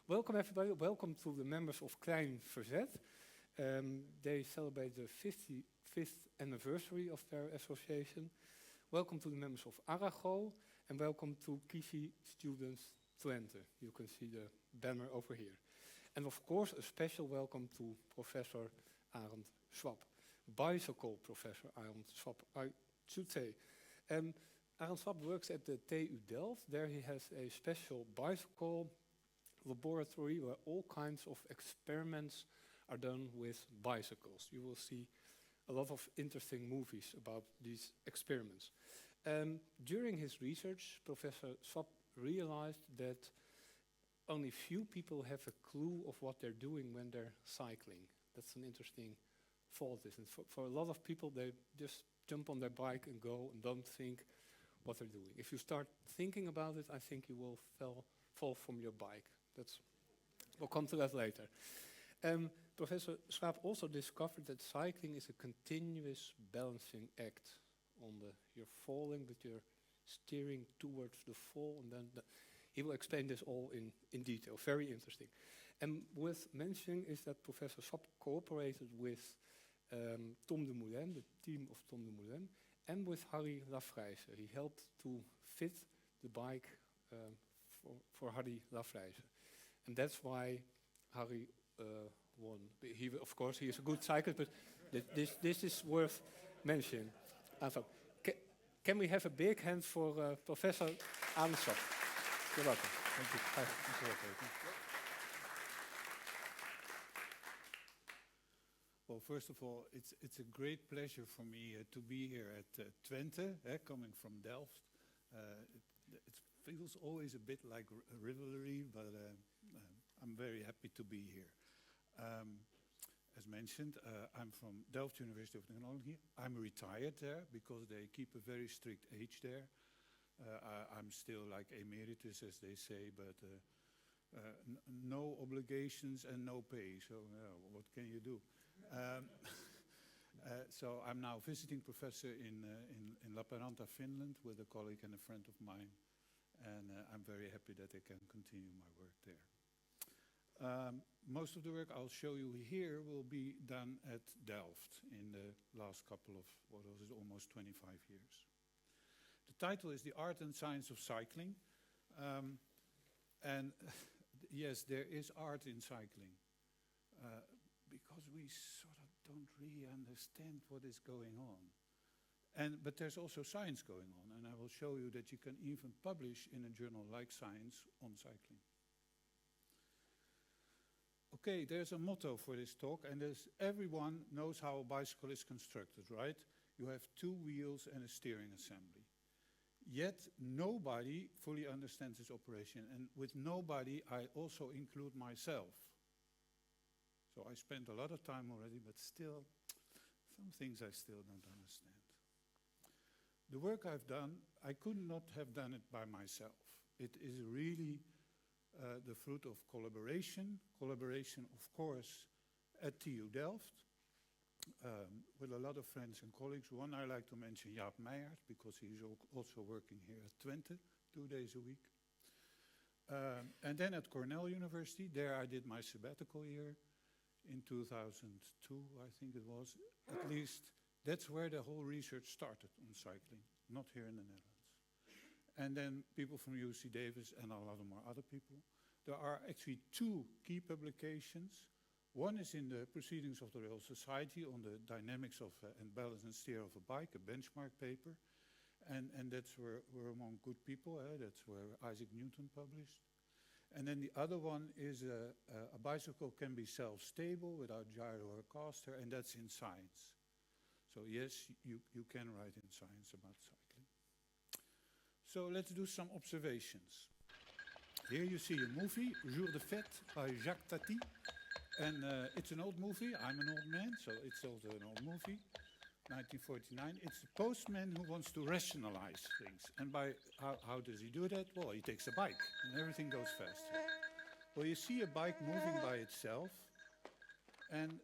Welcome everybody, welcome to the members of Klein Verzet. They celebrate the 55th anniversary of their association. Welcome to the members of Arago and welcome to KIVI Students Twente. You can see the banner over here. And of course a special welcome to Professor Arend Schwab. Bicycle Professor Arend Schwab, I should say. Arend Schwab works at the TU Delft. There he has a special bicycle laboratory where all kinds of experiments are done with bicycles. You will see a lot of interesting movies about these experiments. During his research, Professor Schwab realized that only few people have a clue of what they're doing when they're cycling. That's an interesting thought, isn't it? For a lot of people, they just jump on their bike and go and don't think what they're doing. If you start thinking about it, I think you will fall from your bike. We'll come to that later. Professor Schwab also discovered that cycling is a continuous balancing act. You're falling, but you're steering towards the fall, and then he will explain this all in detail. Very interesting. And worth mentioning is that Professor Schwab cooperated with Tom de Moulin, the team of Tom de Moulin, and with Harry Lafrijse. He helped to fit the bike for Harry Lafrijse. And that's why Harry won. Of course, he is a good cyclist, but this is worth mentioning. So, can we have a big hand for Professor Arend Schwab? You're welcome. Thank you. Well, first of all, it's a great pleasure for me to be here at Twente, coming from Delft. It feels always a bit like a rivalry, but I'm very happy to be here. As mentioned, I'm from Delft University of Technology. I'm retired there because they keep a very strict age there. I'm still like emeritus, as they say, but no obligations and no pay. So what can you do? So I'm now visiting professor in Lappeenranta, Finland, with a colleague and a friend of mine, and I'm very happy that I can continue my work there. Most of the work I'll show you here will be done at Delft in the last couple of, what was it, almost 25 years. The title is The Art and Science of Cycling. And yes, there is art in cycling. Because we sort of don't really understand what is going on. But there's also science going on, and I will show you that you can even publish in a journal like Science on cycling. Okay, there's a motto for this talk, and everyone knows how a bicycle is constructed, right? You have two wheels and a steering assembly. Yet nobody fully understands its operation, and with nobody I also include myself. So I spent a lot of time already, but still, some things I still don't understand. The work I've done, I could not have done it by myself. It is really the fruit of collaboration. Collaboration, of course, at TU Delft, with a lot of friends and colleagues. One I like to mention, Jaap Meijers, because he's also working here at Twente 2 days a week. And then at Cornell University, there I did my sabbatical year. In 2002, I think it was. At least that's where the whole research started on cycling, not here in the Netherlands. And then people from UC Davis and a lot of more other people. There are actually two key publications. One is in the Proceedings of the Royal Society on the dynamics of and balance and steer of a bike, a benchmark paper. And that's where we're among good people. That's where Isaac Newton published. And then the other one is a bicycle can be self-stable without gyro or caster, and that's in Science. So yes, you can write in Science about cycling. So let's do some observations. Here you see a movie, Jour de Fête by Jacques Tati. And it's an old movie. I'm an old man, so it's also an old movie. 1949. It's the postman who wants to rationalize things. And by how does he do that? Well, he takes a bike, and everything goes faster. Well, you see a bike moving by itself, and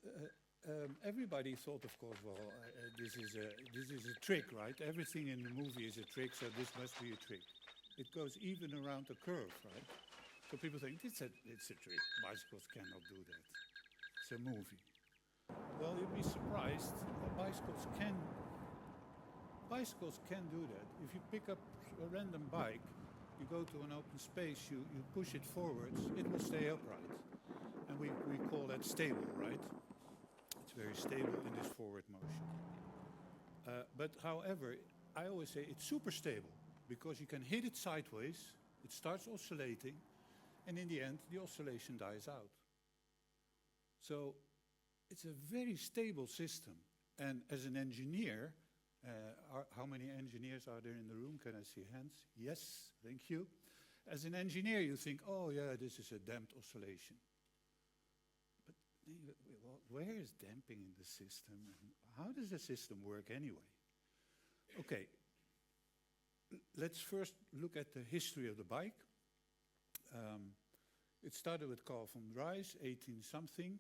everybody thought, of course, well, this is a trick, right? Everything in the movie is a trick, so this must be a trick. It goes even around a curve, right? So people think, it's a trick. Bicycles cannot do that. It's a movie. Well, you'd be surprised. Bicycles can do that. If you pick up a random bike, you go to an open space, you push it forwards, it will stay upright. And we call that stable, right? It's very stable in this forward motion. But however, I always say it's super stable because you can hit it sideways, it starts oscillating, and in the end, the oscillation dies out. So it's a very stable system. And as an engineer, how many engineers are there in the room? Can I see hands? Yes, thank you. As an engineer, you think, oh yeah, this is a damped oscillation. But well, where is damping in the system? And how does the system work anyway? Okay, let's first look at the history of the bike. It started with Carl von Drais, 18-something,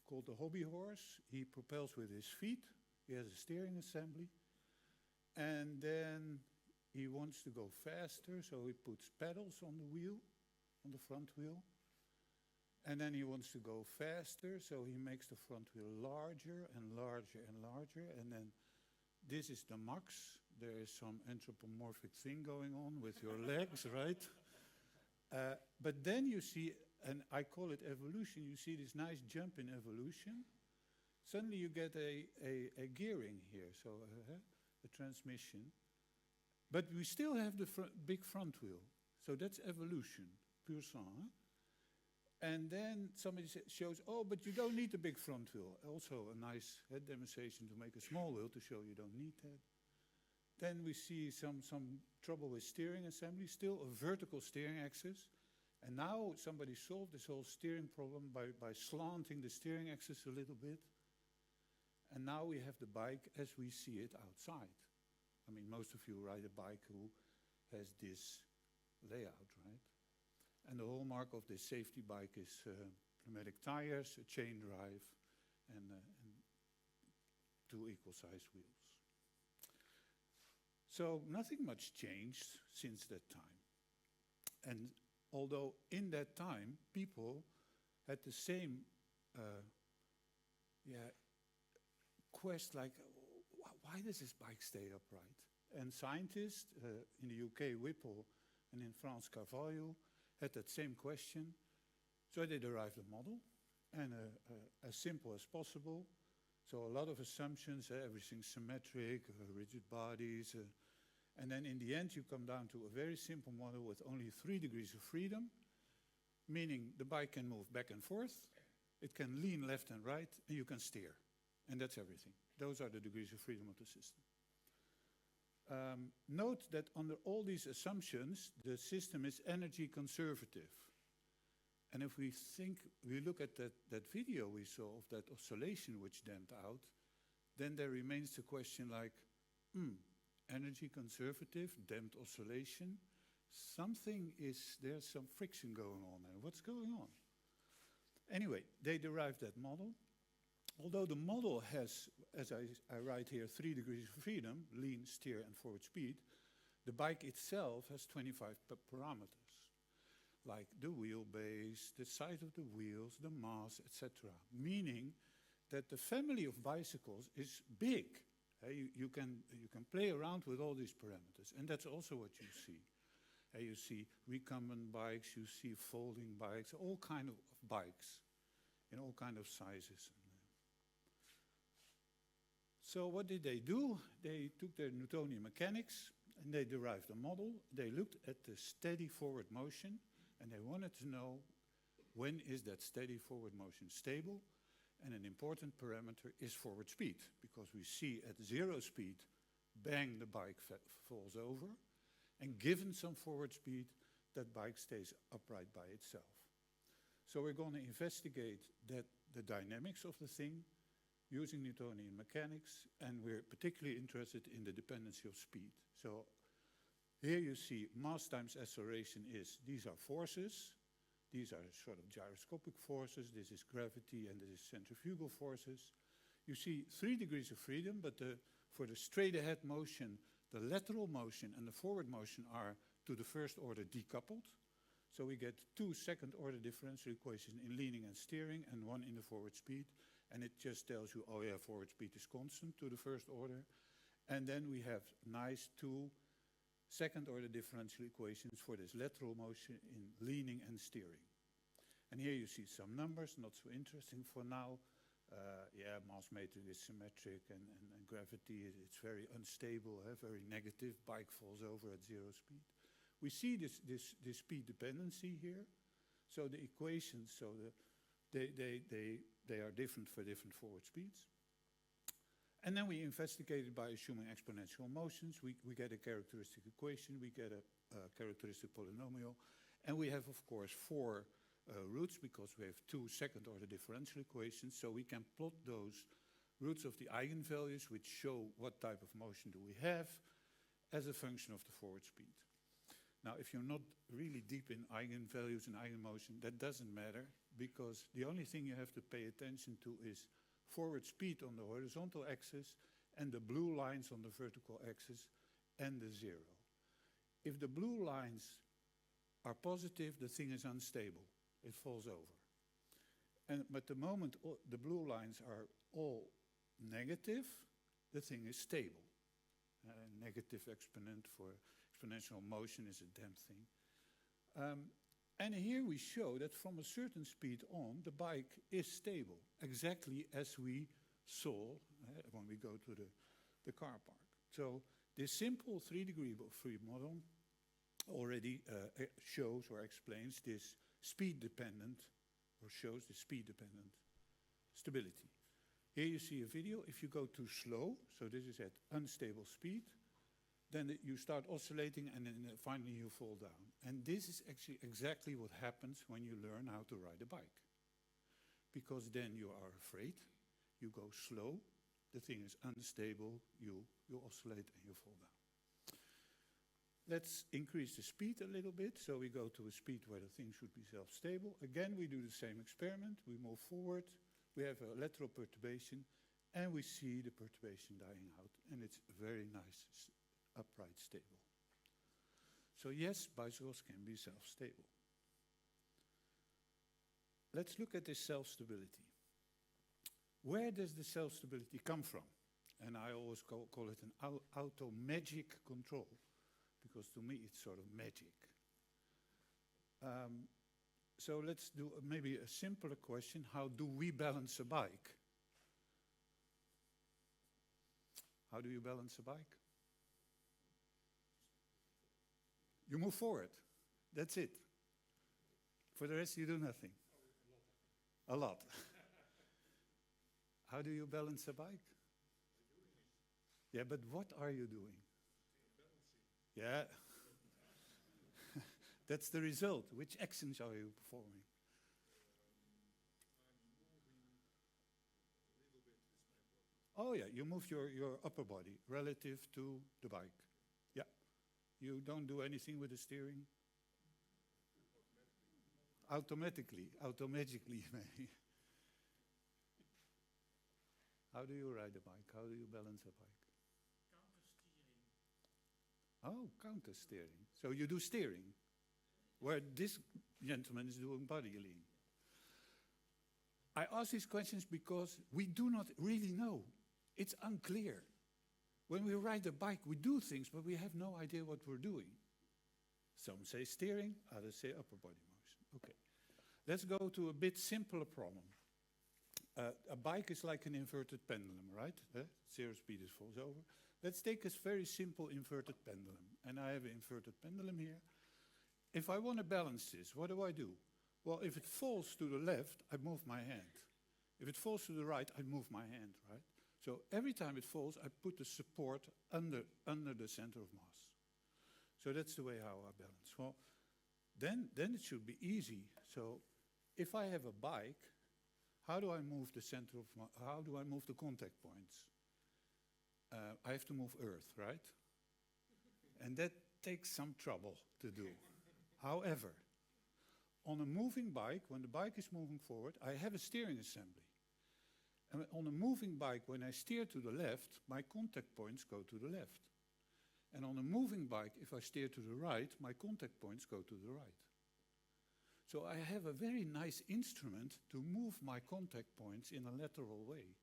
called the hobby horse. He propels with his feet. He has a steering assembly. And then he wants to go faster, so he puts pedals on the wheel, on the front wheel. And then he wants to go faster, so he makes the front wheel larger and larger and larger. And then this is the max. There is some anthropomorphic thing going on with your legs, right? But then you see, and I call it evolution, you see this nice jump in evolution. Suddenly you get a gearing here, so a transmission. But we still have the big front wheel. So that's evolution, pur sang. Huh? And then somebody shows, oh, but you don't need the big front wheel. Also a nice demonstration to make a small wheel to show you don't need that. Then we see some trouble with steering assembly, still a vertical steering axis. And now somebody solved this whole steering problem by slanting the steering axis a little bit. And now we have the bike as we see it outside. I mean, most of you ride a bike who has this layout, right? And the hallmark of this safety bike is pneumatic tires, a chain drive, and two equal-sized wheels. So nothing much changed since that time. And although in that time, people had the same quest, like, why does this bike stay upright? And scientists in the UK, Whipple, and in France, Carvalho, had that same question. So they derived a model, and as simple as possible. So a lot of assumptions, everything's symmetric, rigid bodies. And then in the end, you come down to a very simple model with only 3 degrees of freedom, meaning the bike can move back and forth, it can lean left and right, and you can steer. And that's everything. Those are the degrees of freedom of the system. Note that under all these assumptions, the system is energy conservative. And if we look at that video we saw of that oscillation which damped out, then there remains the question like, energy conservative, damped oscillation, there's some friction going on there. What's going on? Anyway, they derived that model. Although the model has, as I write here, 3 degrees of freedom, lean, steer, and forward speed, the bike itself has 25 parameters, like the wheelbase, the size of the wheels, the mass, etc. Meaning that the family of bicycles is big. You can play around with all these parameters, and that's also what you see. You see recumbent bikes, you see folding bikes, all kind of bikes in all kind of sizes. So what did they do? They took their Newtonian mechanics and they derived a model. They looked at the steady forward motion and they wanted to know when is that steady forward motion stable. And an important parameter is forward speed, because we see at 0 speed, bang, the bike falls over. And given some forward speed, that bike stays upright by itself. So we're going to investigate the dynamics of the thing using Newtonian mechanics, and we're particularly interested in the dependency of speed. So here you see mass times acceleration these are forces. These are sort of gyroscopic forces. This is gravity and this is centrifugal forces. You see 3 degrees of freedom, but for the straight ahead motion, the lateral motion and the forward motion are to the first order decoupled. So we get 2 second-order differential equations in leaning and steering and 1 in the forward speed. And it just tells you, oh yeah, forward speed is constant to the first order. And then we have nice 2 second-order differential equations for this lateral motion in leaning and steering. And here you see some numbers, not so interesting for now. Yeah, mass matrix is symmetric and gravity, it's very unstable, very negative. Bike falls over at 0 speed. We see this speed dependency here. So the equations, they are different for different forward speeds. And then we investigate it by assuming exponential motions. We get a characteristic equation, we get a characteristic polynomial, and we have, of course, 4 roots because we have 2 second-order differential equations, so we can plot those roots of the eigenvalues which show what type of motion do we have as a function of the forward speed. Now, if you're not really deep in eigenvalues and eigenmotion, that doesn't matter because the only thing you have to pay attention to is forward speed on the horizontal axis and the blue lines on the vertical axis and the 0. If the blue lines are positive, the thing is unstable. It falls over. But the moment the blue lines are all negative, the thing is stable. Negative exponent for exponential motion is a damn thing. And here we show that from a certain speed on, the bike is stable, exactly as we saw when we go to the car park. So this simple 3-degree of free model already shows or explains this speed-dependent, or shows the speed-dependent stability. Here you see a video. If you go too slow, so this is at unstable speed, then you start oscillating and then finally you fall down. And this is actually exactly what happens when you learn how to ride a bike. Because then you are afraid, you go slow, the thing is unstable, you oscillate and you fall down. Let's increase the speed a little bit, so we go to a speed where the thing should be self-stable. Again, we do the same experiment, we move forward, we have a lateral perturbation, and we see the perturbation dying out, and it's very nice, upright, stable. So yes, bicycles can be self-stable. Let's look at this self-stability. Where does the self-stability come from? And I always call it an auto-magic control, because to me it's sort of magic. So let's do maybe a simpler question. How do we balance a bike? How do you balance a bike? You move forward. That's it. For the rest, you do nothing. A lot. How do you balance a bike? Yeah, but what are you doing? Yeah. That's the result. Which actions are you performing? Oh yeah, you move your upper body relative to the bike. Yeah. You don't do anything with the steering? Automatically, maybe. How do you ride a bike? How do you balance a bike? Oh, counter steering. So you do steering, where this gentleman is doing body lean. I ask these questions because we do not really know. It's unclear. When we ride a bike, we do things, but we have no idea what we're doing. Some say steering, others say upper body motion. Okay, let's go to a bit simpler problem. A bike is like an inverted pendulum, right? 0 speed, it falls over. Let's take a very simple inverted pendulum. And I have an inverted pendulum here. If I want to balance this, what do? Well, if it falls to the left, I move my hand. If it falls to the right, I move my hand, right? So every time it falls, I put the support under the center of mass. So that's the way how I balance. Well, then it should be easy. So if I have a bike, how do I move the center of how do I move the contact points? I have to move earth, right? And that takes some trouble to do. However, on a moving bike, when the bike is moving forward, I have a steering assembly. And on a moving bike, when I steer to the left, my contact points go to the left. And on a moving bike, if I steer to the right, my contact points go to the right. So I have a very nice instrument to move my contact points in a lateral way.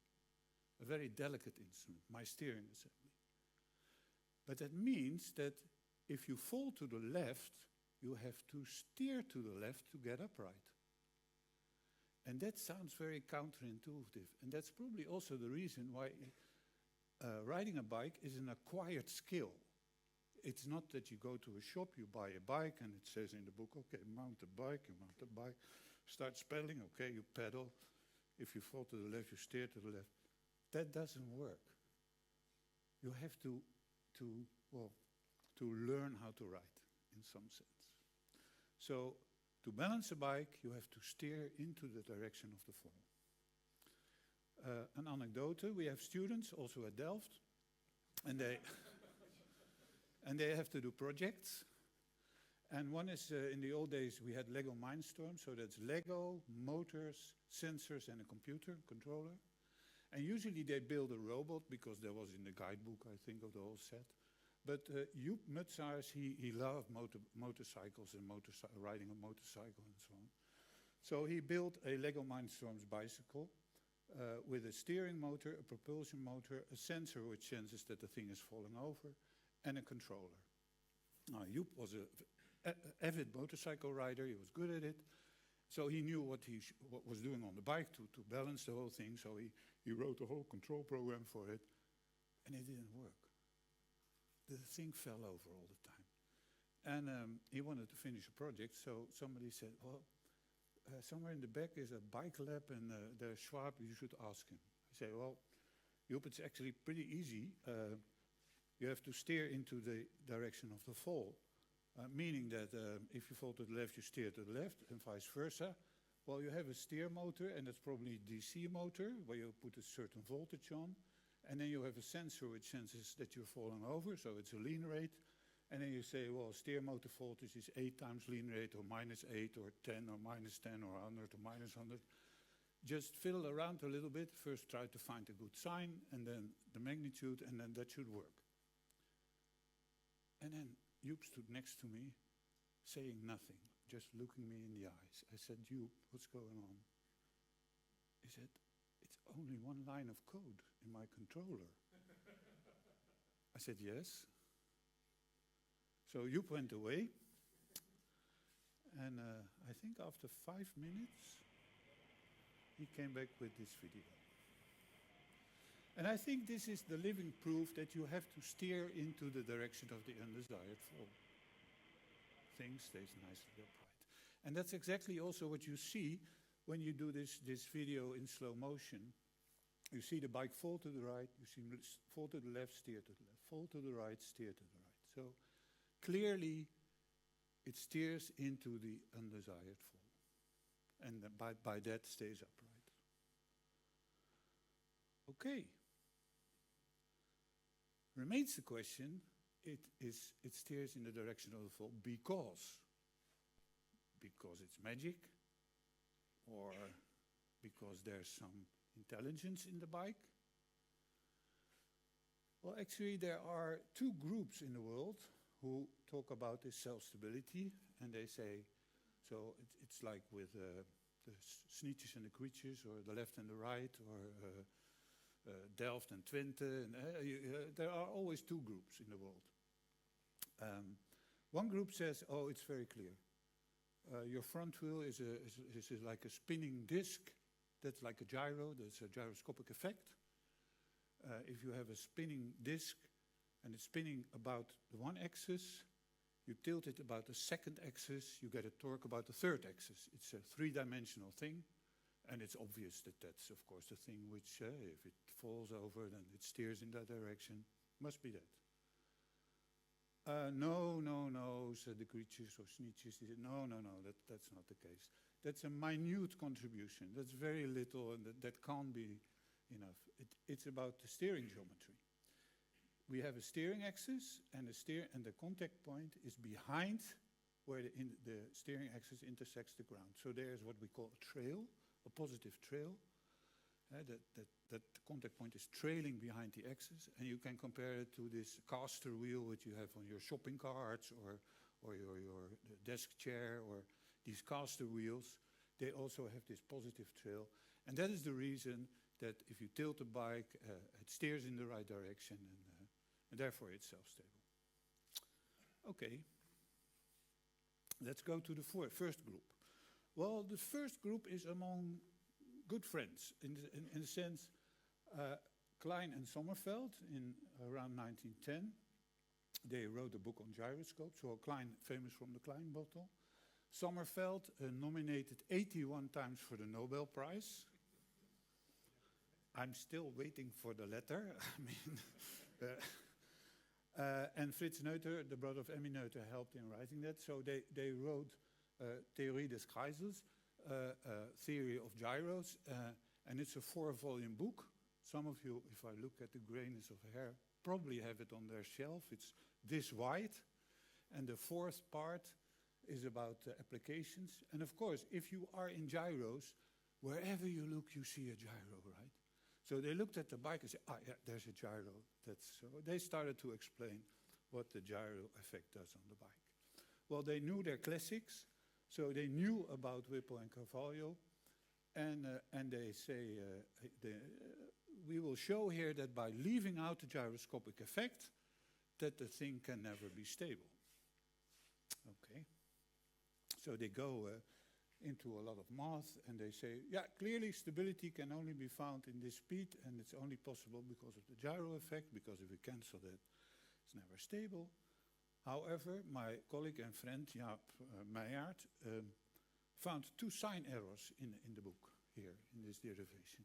A very delicate instrument, my steering assembly. But that means that if you fall to the left, you have to steer to the left to get upright. And that sounds very counterintuitive. And that's probably also the reason why riding a bike is an acquired skill. It's not that you go to a shop, you buy a bike, and it says in the book, okay, mount the bike, you mount the bike, start pedaling, okay, you pedal. If you fall to the left, you steer to the left. That doesn't work. You have to learn how to ride, in some sense. So, to balance a bike, you have to steer into the direction of the fall. An anecdote, we have students also at Delft, and they have to do projects. And one is, in the old days, we had Lego Mindstorm, so that's Lego, motors, sensors, and a computer controller. And usually they build a robot, because that was in the guidebook, I think, of the whole set. But Joep Mutsaars, he loved motorcycles and riding a motorcycle and so on. So he built a Lego Mindstorms bicycle with a steering motor, a propulsion motor, a sensor which senses that the thing is falling over, and a controller. Now, Joep was an avid motorcycle rider. He was good at it. So he knew what was doing on the bike to balance the whole thing. So he wrote a whole control program for it, and it didn't work. The thing fell over all the time. And he wanted to finish a project, so somebody said, well, somewhere in the back is a bike lab, and there's Schwab, you should ask him. I say, well, Joep, it's actually pretty easy. You have to steer into the direction of the fall, meaning that if you fall to the left, you steer to the left, and vice versa. Well, you have a steer motor, and that's probably a DC motor, where you put a certain voltage on. And then you have a sensor which senses that you're falling over, so it's a lean rate. And then you say, well, steer motor voltage is 8 times lean rate, or -8, or 10, or -10, or 100, or -100. Just fiddle around a little bit. First try to find a good sign, and then the magnitude, and then that should work. And then Joep stood next to me, saying nothing, just looking me in the eyes. I said, Joep, what's going on? He said, it's only one line of code in my controller. I said, yes. So Joep went away, and I think after 5 minutes, he came back with this video. And I think this is the living proof that you have to steer into the direction of the undesired fall. Thing stays nicely upright. And that's exactly also what you see when you do this video in slow motion. You see the bike fall to the right, you see fall to the left, steer to the left, fall to the right, steer to the right. So clearly it steers into the undesired fall. And by that stays upright. Okay. Remains the question, it steers in the direction of the fall because it's magic, or because there's some intelligence in the bike? Well, actually, there are 2 groups in the world who talk about this self-stability, and they say, so it's like with the Sneetjes and the Creatures, or the left and the right, or Delft and Twente. And, there are always 2 groups in the world. One group says, oh, it's very clear. Your front wheel is like a spinning disc. That's like a gyro. That's a gyroscopic effect. If you have a spinning disc and it's spinning about the one axis, you tilt it about the second axis, you get a torque about the third axis. It's a 3-dimensional thing, and it's obvious that that's, of course, the thing which, if it falls over, then it steers in that direction. Must be that. No, said the Creatures or Sneetjes. No, that's not the case. That's a minute contribution. That's very little, and that can't be enough. It's about the steering geometry. We have a steering axis, and the contact point is behind where the steering axis intersects the ground. So there's what we call a trail, a positive trail. That contact point is trailing behind the axis, and you can compare it to this caster wheel which you have on your shopping carts or your desk chair, or these caster wheels, they also have this positive trail. And that is the reason that if you tilt the bike, it steers in the right direction, and therefore it's self-stable. Okay, let's go to the first group. Well, the first group is among good friends, in the sense, Klein and Sommerfeld, in around 1910, they wrote a book on gyroscopes. So Klein, famous from the Klein bottle. Sommerfeld, nominated 81 times for the Nobel Prize. I'm still waiting for the letter. I mean, and Fritz Noether, the brother of Emmy Noether, helped in writing that. So they wrote Theorie des Kreisels, Theory of Gyros, and it's a 4-volume book. Some of you, if I look at the grayness of hair, probably have it on their shelf. It's this wide, and the 4th part is about applications. And of course, if you are in gyros, wherever you look, you see a gyro, right? So they looked at the bike and said, yeah, there's a gyro. So they started to explain what the gyro effect does on the bike. Well, they knew their classics, so they knew about Whipple and Carvalho, and they say, we will show here that by leaving out the gyroscopic effect, that the thing can never be stable. Okay. So they go into a lot of math, and they say, yeah, clearly stability can only be found in this speed, and it's only possible because of the gyro effect, because if we cancel that, it's never stable. However, my colleague and friend, Jaap Meijert, found 2 sign errors in the book here, in this derivation.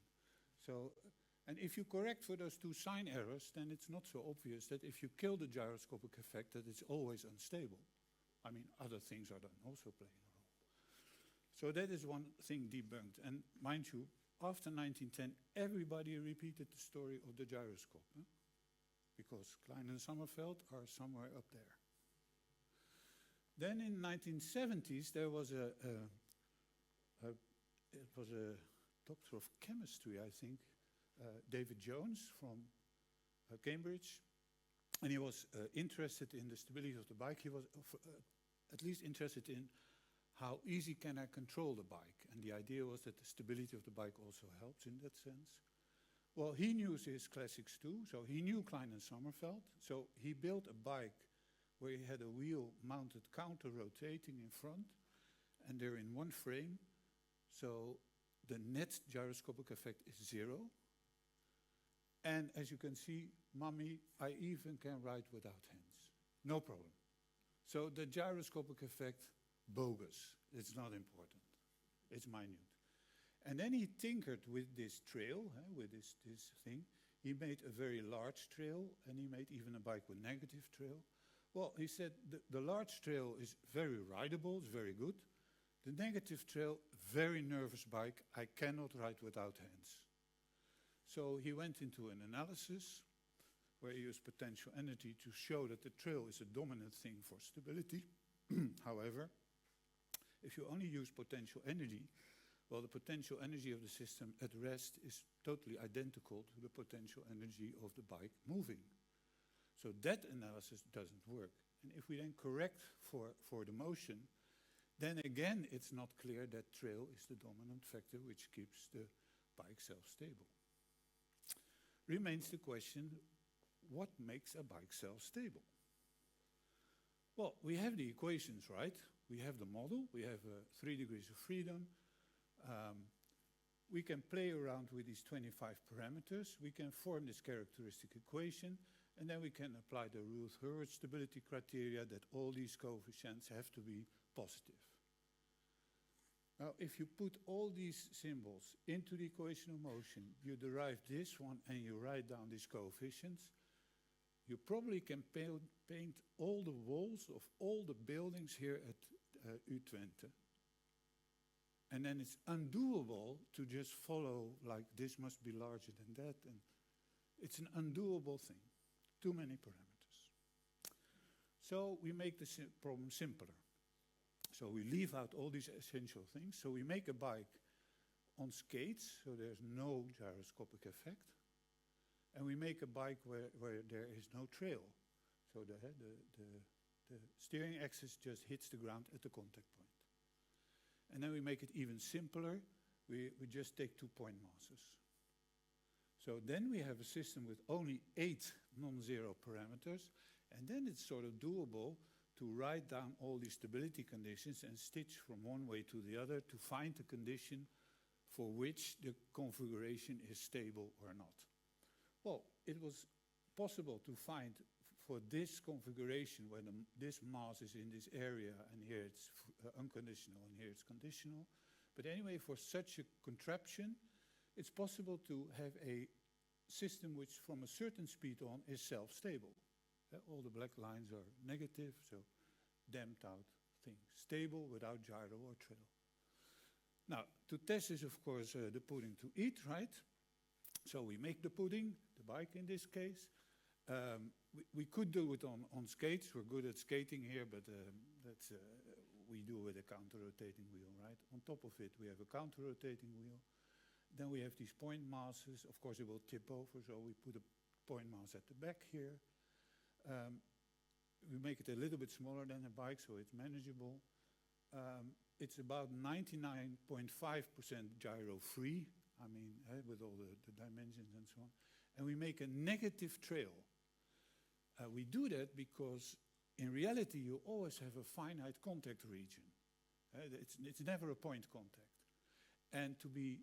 So, and if you correct for those 2 sign errors, then it's not so obvious that if you kill the gyroscopic effect, that it's always unstable. I mean, other things are then also playing a role. So that is one thing debunked. And mind you, after 1910, everybody repeated the story of the gyroscope, because Klein and Sommerfeld are somewhere up there. Then in 1970s, there was it was a doctor of chemistry, I think, David Jones from Cambridge, and he was interested in the stability of the bike. He was at least interested in how easy can I control the bike, and the idea was that the stability of the bike also helps in that sense. Well, he knew his classics too, so he knew Klein and Sommerfeld, so he built a bike where he had a wheel mounted counter-rotating in front, and they're in one frame, so the net gyroscopic effect is 0. And as you can see, Mummy, I even can ride without hands. No problem. So the gyroscopic effect, bogus. It's not important. It's minute. And then he tinkered with this trail, with this thing. He made a very large trail, and he made even a bike with negative trail. Well, he said the large trail is very rideable, it's very good. The negative trail, very nervous bike, I cannot ride without hands. So he went into an analysis where he used potential energy to show that the trail is a dominant thing for stability. However, if you only use potential energy, well, the potential energy of the system at rest is totally identical to the potential energy of the bike moving. So that analysis doesn't work. And if we then correct for the motion, then again it's not clear that trail is the dominant factor which keeps the bike self-stable. Remains the question, what makes a bike self-stable? Well, we have the equations, right? We have the model, we have 3 degrees of freedom. We can play around with these 25 parameters. We can form this characteristic equation, and then we can apply the Ruth-Hurwitz stability criteria that all these coefficients have to be positive. Now, if you put all these symbols into the equation of motion, you derive this one and you write down these coefficients, you probably can paint all the walls of all the buildings here at Twente. And then it's undoable to just follow like this must be larger than that. And it's an undoable thing. Too many parameters. So we make the problem simpler. So we leave out all these essential things. So we make a bike on skates, so there's no gyroscopic effect. And we make a bike where there is no trail. So the steering axis just hits the ground at the contact point. And then we make it even simpler. We just take 2-point masses. So then we have a system with only 8 non-zero parameters, and then it's sort of doable to write down all these stability conditions and stitch from one way to the other to find the condition for which the configuration is stable or not. Well, it was possible to find for this configuration when this mass is in this area and here it's unconditional and here it's conditional. But anyway, for such a contraption, it's possible to have a system which from a certain speed on is self-stable. All the black lines are negative, so damped out thing. Stable without gyro or trail. Now, to test is, of course, the pudding to eat, right? So we make the pudding, the bike in this case. We could do it on skates. We're good at skating here, but we do with a counter-rotating wheel, right? On top of it, we have a counter-rotating wheel. Then we have these point masses. Of course, it will tip over, so we put a point mass at the back here. We make it a little bit smaller than a bike, so it's manageable. It's about 99.5% gyro-free, I mean, with all the dimensions and so on. And we make a negative trail. We do that because, in reality, you always have a finite contact region. It's never a point contact. And to be,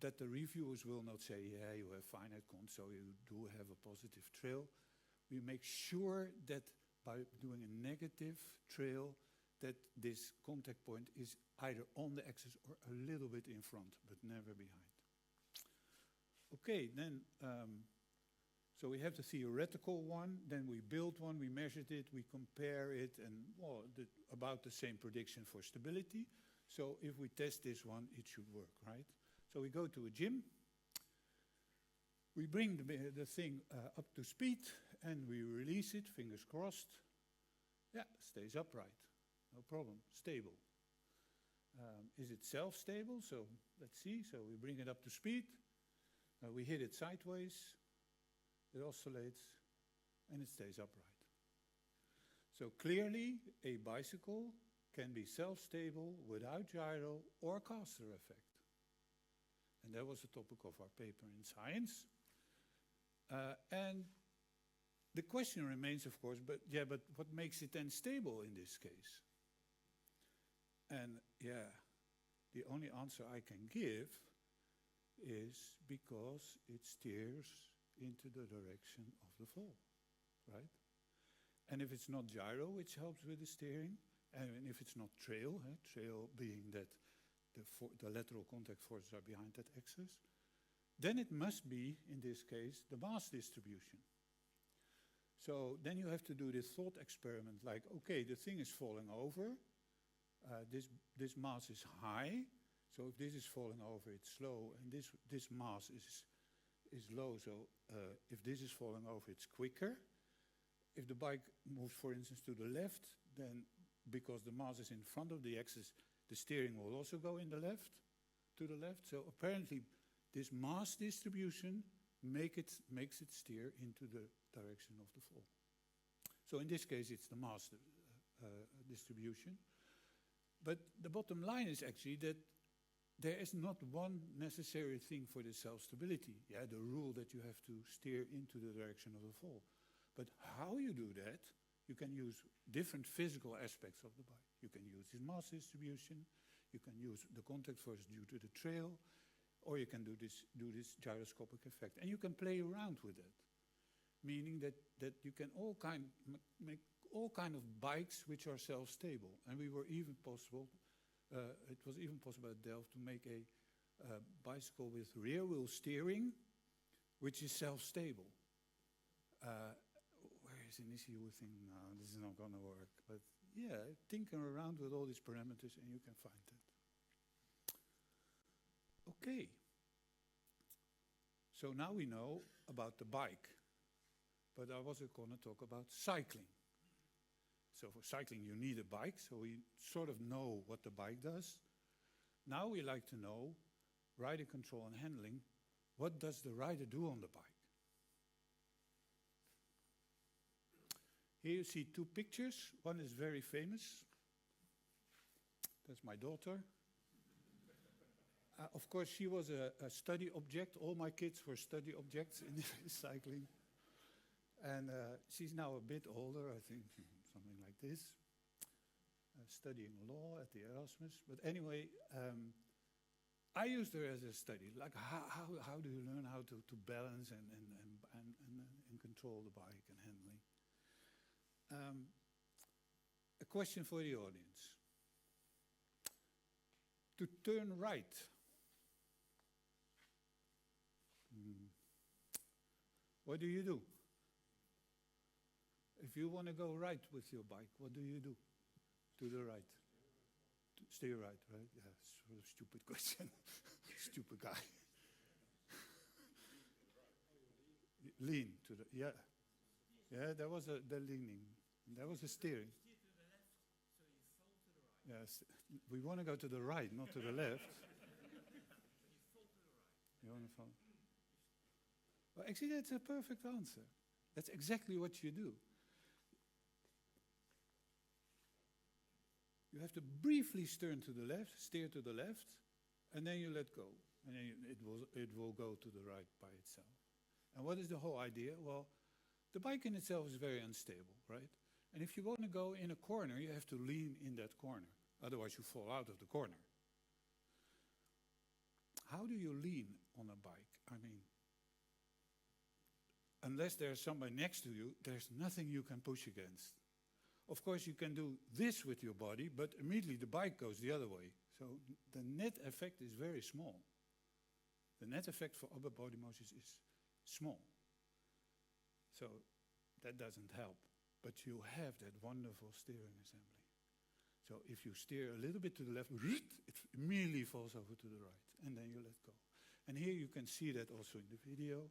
that the reviewers will not say, yeah, you have finite contact, so you do have a positive trail. We make sure that by doing a negative trail, that this contact point is either on the axis or a little bit in front, but never behind. Okay, then, so we have the theoretical one, then we build one, we measured it, we compare it, and well, about the same prediction for stability. So if we test this one, it should work, right? So we go to a gym, we bring the thing up to speed, and we release it, fingers crossed. Yeah, stays upright, no problem, stable. Is it self-stable? So let's see, so we bring it up to speed, we hit it sideways, it oscillates, and it stays upright. So clearly, a bicycle can be self-stable without gyro or caster effect. And that was the topic of our paper in science. And the question remains, of course, but what makes it then stable in this case? And yeah, the only answer I can give is because it steers into the direction of the fall, right? And if it's not gyro, which helps with the steering, and if it's not trail, trail being that the lateral contact forces are behind that axis, then it must be, in this case, the mass distribution. So then you have to do this thought experiment, like, okay, the thing is falling over, this mass is high, so if this is falling over, it's slow, and this mass is low, so if this is falling over, it's quicker. If the bike moves, for instance, to the left, then because the mass is in front of the axis, the steering will also go to the left. So apparently, this mass distribution makes it steer into the direction of the fall. So in this case, it's the mass distribution. But the bottom line is actually that there is not one necessary thing for the self-stability. Yeah, the rule that you have to steer into the direction of the fall. But how you do that, you can use different physical aspects of the bike. You can use this mass distribution, you can use the contact force due to the trail, or you can do this gyroscopic effect. And you can play around with it, meaning that you can make all kind of bikes which are self-stable. And it was even possible at Delft to make a bicycle with rear wheel steering, which is self-stable. Whereas initially you would think, no, this is not going to work. But yeah, tinker around with all these parameters and you can find it. Okay. So now we know about the bike. But I was going to talk about cycling. So for cycling you need a bike, so we sort of know what the bike does. Now we like to know, rider control and handling, what does the rider do on the bike? Here you see two pictures. One is very famous. That's my daughter. Of course, she was a study object. All my kids were study objects in cycling. And she's now a bit older, I think, something like this, studying law at the Erasmus. But anyway, I used her as a study. Like, how do you learn how to balance and control the bike and handling? A question for the audience. To turn right. What do you do? If you want to go right with your bike, what do you do? To the right. Stay right, right? Yeah, sort of stupid question. Stupid guy. Lean to the, yeah. Yeah, that was the leaning. That was the steering. Yes, we want to go to the right, not to the left. You want to follow? Well, actually, that's a perfect answer. That's exactly what you do. You have to briefly steer to the left, and then you let go. And then it will go to the right by itself. And what is the whole idea? Well, the bike in itself is very unstable, right? And if you want to go in a corner, you have to lean in that corner. Otherwise, you fall out of the corner. How do you lean on a bike? I mean, unless there's somebody next to you, there's nothing you can push against. Of course, you can do this with your body, but immediately the bike goes the other way. So the net effect is very small. The net effect for upper body motion is small. So that doesn't help. But you have that wonderful steering assembly. So if you steer a little bit to the left, it immediately falls over to the right, and then you let go. And here you can see that also in the video.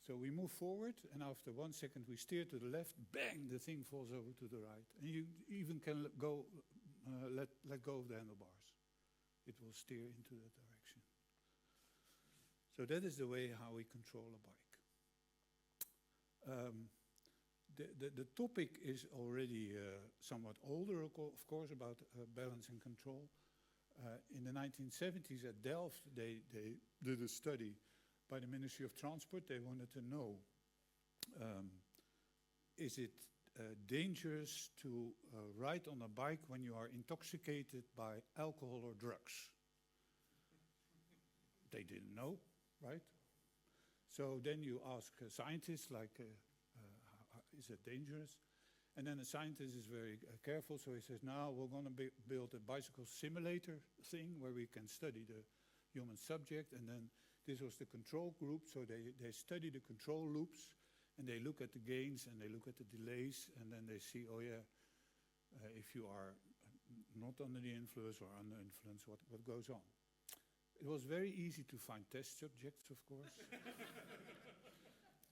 So we move forward, and after 1 second we steer to the left, bang, the thing falls over to the right. And you even can let go of the handlebars. It will steer into that direction. So that is the way how we control a bike. The topic is already somewhat older, of course, about balance and control. In the 1970s at Delft, they did a study by the Ministry of Transport. They wanted to know, is it dangerous to ride on a bike when you are intoxicated by alcohol or drugs? They didn't know, right? So then you ask scientists, like, is it dangerous? And then the scientist is very careful, so he says, now we're going to build a bicycle simulator thing where we can study the human subject. And then this was the control group, so they study the control loops, and they look at the gains, and they look at the delays, and then they see, oh yeah, if you are not under the influence or under influence, what goes on. It was very easy to find test subjects, of course.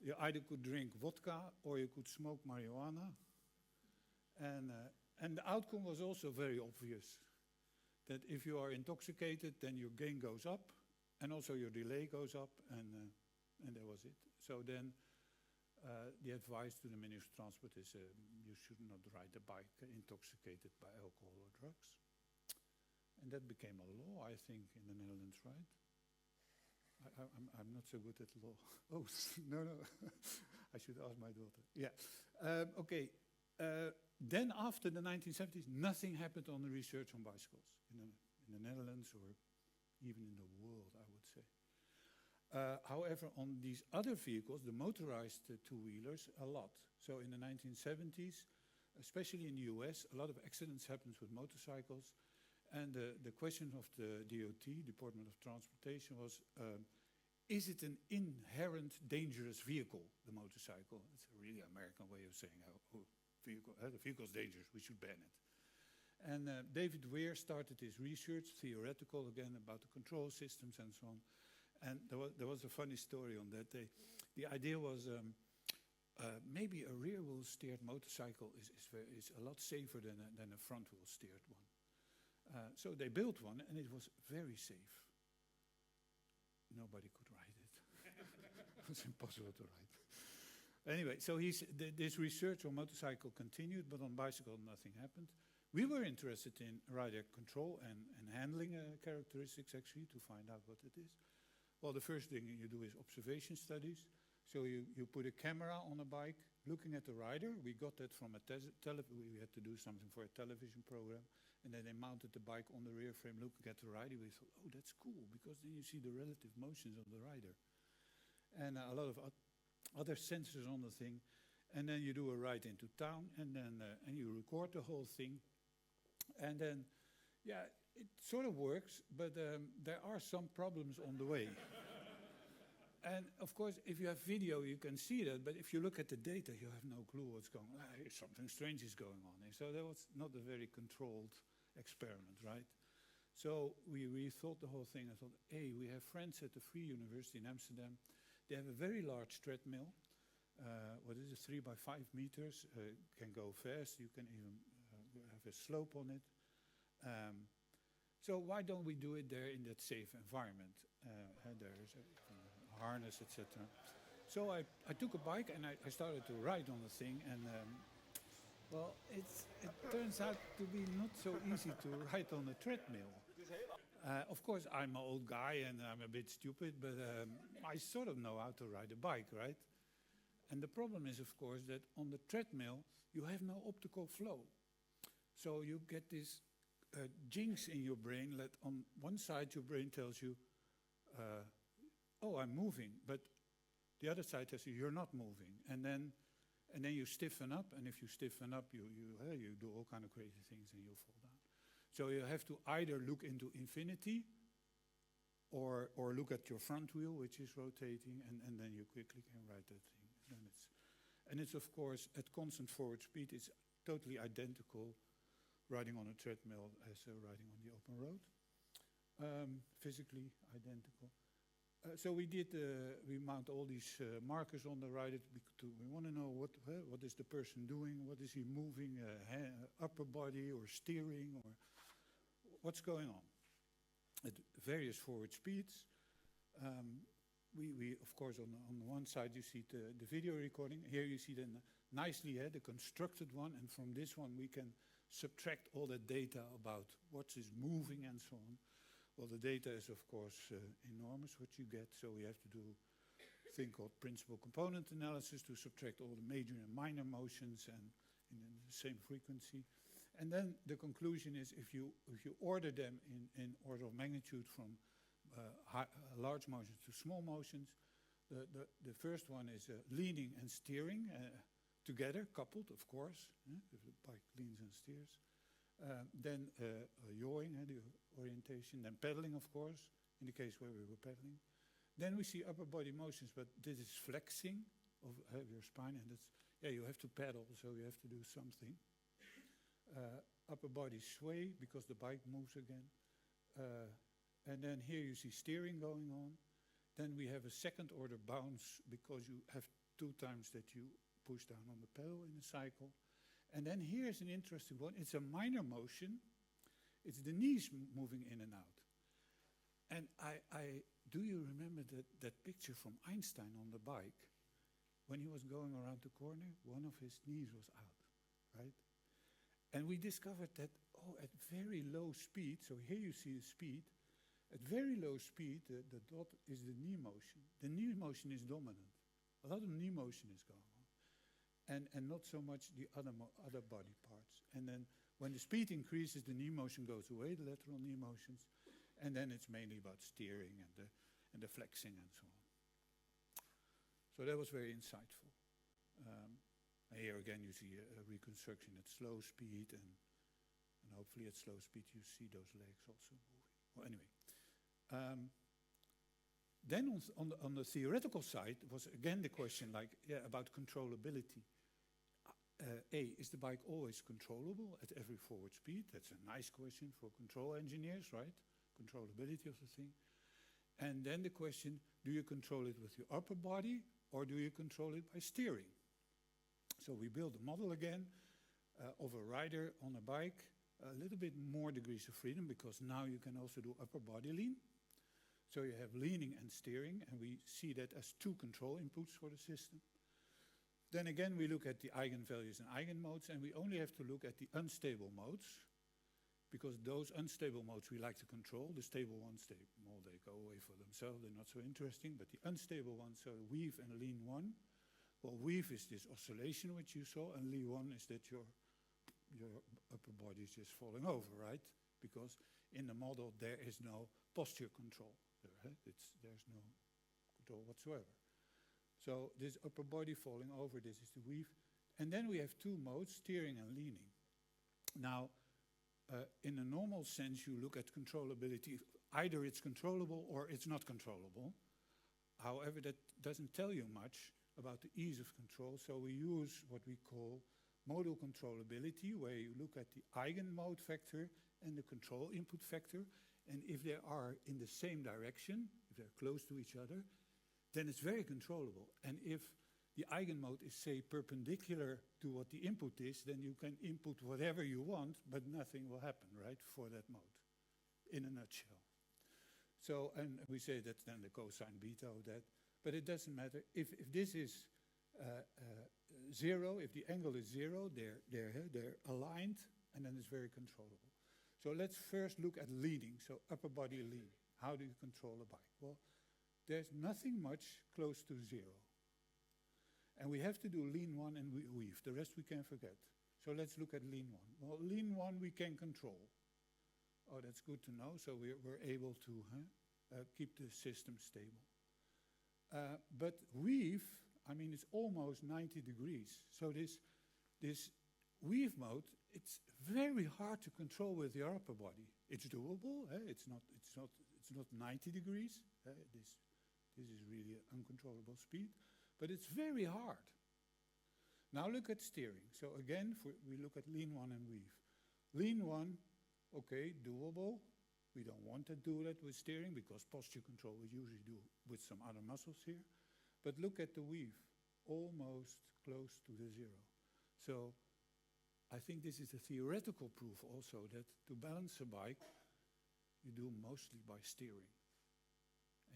You either could drink vodka or you could smoke marijuana. And the outcome was also very obvious. That if you are intoxicated, then your gain goes up, and also your delay goes up, and that was it. So then the advice to the Ministry of Transport is you should not ride a bike intoxicated by alcohol or drugs. And that became a law, I think, in the Netherlands, right? I'm not so good at law. Oh, no. I should ask my daughter. Yeah. Okay. Then after the 1970s, nothing happened on the research on bicycles in the Netherlands or even in the world, I would say. However, on these other vehicles, the motorized two-wheelers, a lot. So in the 1970s, especially in the US, a lot of accidents happened with motorcycles. And the question of the DOT, Department of Transportation, was, is it an inherent dangerous vehicle, the motorcycle? It's a really American way of saying the vehicle's dangerous, we should ban it. And David Weir started his research, theoretical again, about the control systems and so on. And there was a funny story on that. The idea was maybe a rear-wheel steered motorcycle is a lot safer than a front-wheel steered one. So they built one, and it was very safe. Nobody could ride it. It was impossible to ride. Anyway, so this research on motorcycle continued, but on bicycle nothing happened. We were interested in rider control and handling characteristics, actually, to find out what it is. Well, the first thing you do is observation studies. So you put a camera on a bike, looking at the rider. We got that from we had to do something for a television program. And then they mounted the bike on the rear frame, looking at the rider. We thought, oh, that's cool, because then you see the relative motions of the rider. And a lot of other sensors on the thing. And then you do a ride into town, and then and you record the whole thing. And then, yeah, it sort of works, but there are some problems on the way. And of course, if you have video, you can see that. But if you look at the data, you have no clue what's going on. Something strange is going on. And so that was not a very controlled experiment, right? So we rethought the whole thing. I thought, hey, we have friends at the Free University in Amsterdam. They have a very large treadmill. What is it, 3 by 5 meters? Can go fast. You can even have a slope on it. So why don't we do it there in that safe environment? There's a harness, etc. So I took a bike and I started to ride on the thing, and well, it turns out to be not so easy to ride on a treadmill. Of course, I'm an old guy and I'm a bit stupid, but I sort of know how to ride a bike, right? And the problem is, of course, that on the treadmill, you have no optical flow. So you get this jinx in your brain that on one side your brain tells you, oh, I'm moving, but the other side tells you, you're not moving. And then you stiffen up, and if you stiffen up, you do all kind of crazy things and you'll fall down. So you have to either look into infinity or look at your front wheel, which is rotating, and then you quickly can ride that thing. And it's of course, at constant forward speed, it's totally identical riding on a treadmill as riding on the open road. Physically identical. So we mount all these markers on the rider. We want to know what is the person doing, what is he moving, upper body or steering, or what's going on at various forward speeds. We of course, on the one side you see the video recording. Here you see the nicely the constructed one, and from this one we can subtract all the data about what is moving and so on. Well, the data is of course enormous what you get, so we have to do a thing called principal component analysis to subtract all the major and minor motions and in the same frequency. And then the conclusion is if you order them in order of magnitude from large motions to small motions, the first one is leaning and steering together, coupled, of course, if the bike leans and steers. Then yawing, the orientation, then pedaling, of course, in the case where we were pedaling. Then we see upper body motions, but this is flexing of your spine, and that's, you have to pedal, so you have to do something. Upper body sway, because the bike moves again. And then here you see steering going on. Then we have a second order bounce, because you have 2 times that you push down on the pedal in a cycle. And then here's an interesting one. It's a minor motion. It's the knees moving in and out. And do you remember that picture from Einstein on the bike? When he was going around the corner, one of his knees was out, right? And we discovered that, at very low speed, so here you see the speed, at very low speed, the dot is the knee motion. The knee motion is dominant. A lot of knee motion is going on. And not so much the other body parts. And then when the speed increases, the knee motion goes away, the lateral knee motions, and then it's mainly about steering and the flexing and so on. So that was very insightful. Here again you see a reconstruction at slow speed, and hopefully at slow speed you see those legs also moving. Well, anyway. Then on the theoretical side was again the question about controllability. Is the bike always controllable at every forward speed? That's a nice question for control engineers, right? Controllability of the thing. And then the question, do you control it with your upper body or do you control it by steering? So we built a model again of a rider on a bike, a little bit more degrees of freedom because now you can also do upper body lean. So you have leaning and steering, and we see that as 2 control inputs for the system. Then again, we look at the eigenvalues and eigenmodes, and we only have to look at the unstable modes, because those unstable modes we like to control. The stable ones, they go away for themselves, they're not so interesting, but the unstable ones, so weave and lean 1, well, weave is this oscillation which you saw, and lean 1 is that your upper body is just falling over, right? Because in the model there is no posture control. There's no control whatsoever. So this upper body falling over, this is the weave. And then we have two modes, steering and leaning. Now, in a normal sense, you look at controllability. Either it's controllable or it's not controllable. However, that doesn't tell you much about the ease of control. So we use what we call modal controllability, where you look at the eigenmode factor and the control input factor. And if they are in the same direction, if they're close to each other, then it's very controllable. And if the eigenmode is, say, perpendicular to what the input is, then you can input whatever you want, but nothing will happen, right, for that mode, in a nutshell. So, and we say that's then the cosine beta of that, but it doesn't matter. If this is 0, if the angle is 0, they're aligned, and then it's very controllable. So let's first look at leading, so upper body lean. How do you control a bike? Well, there's nothing much close to 0. And we have to do lean 1 and weave. The rest we can forget. So let's look at lean 1. Well, lean 1 we can control. Oh, that's good to know. So we're able to keep the system stable. But weave, I mean, it's almost 90 degrees. So this weave mode, it's very hard to control with your upper body. It's doable. It's not 90 degrees. This is really an uncontrollable speed, but it's very hard. Now look at steering. So again, we look at lean 1 and weave. Lean 1, okay, doable. We don't want to do that with steering because posture control we usually do with some other muscles here. But look at the weave, almost close to the 0. So I think this is a theoretical proof also that to balance a bike, you do mostly by steering.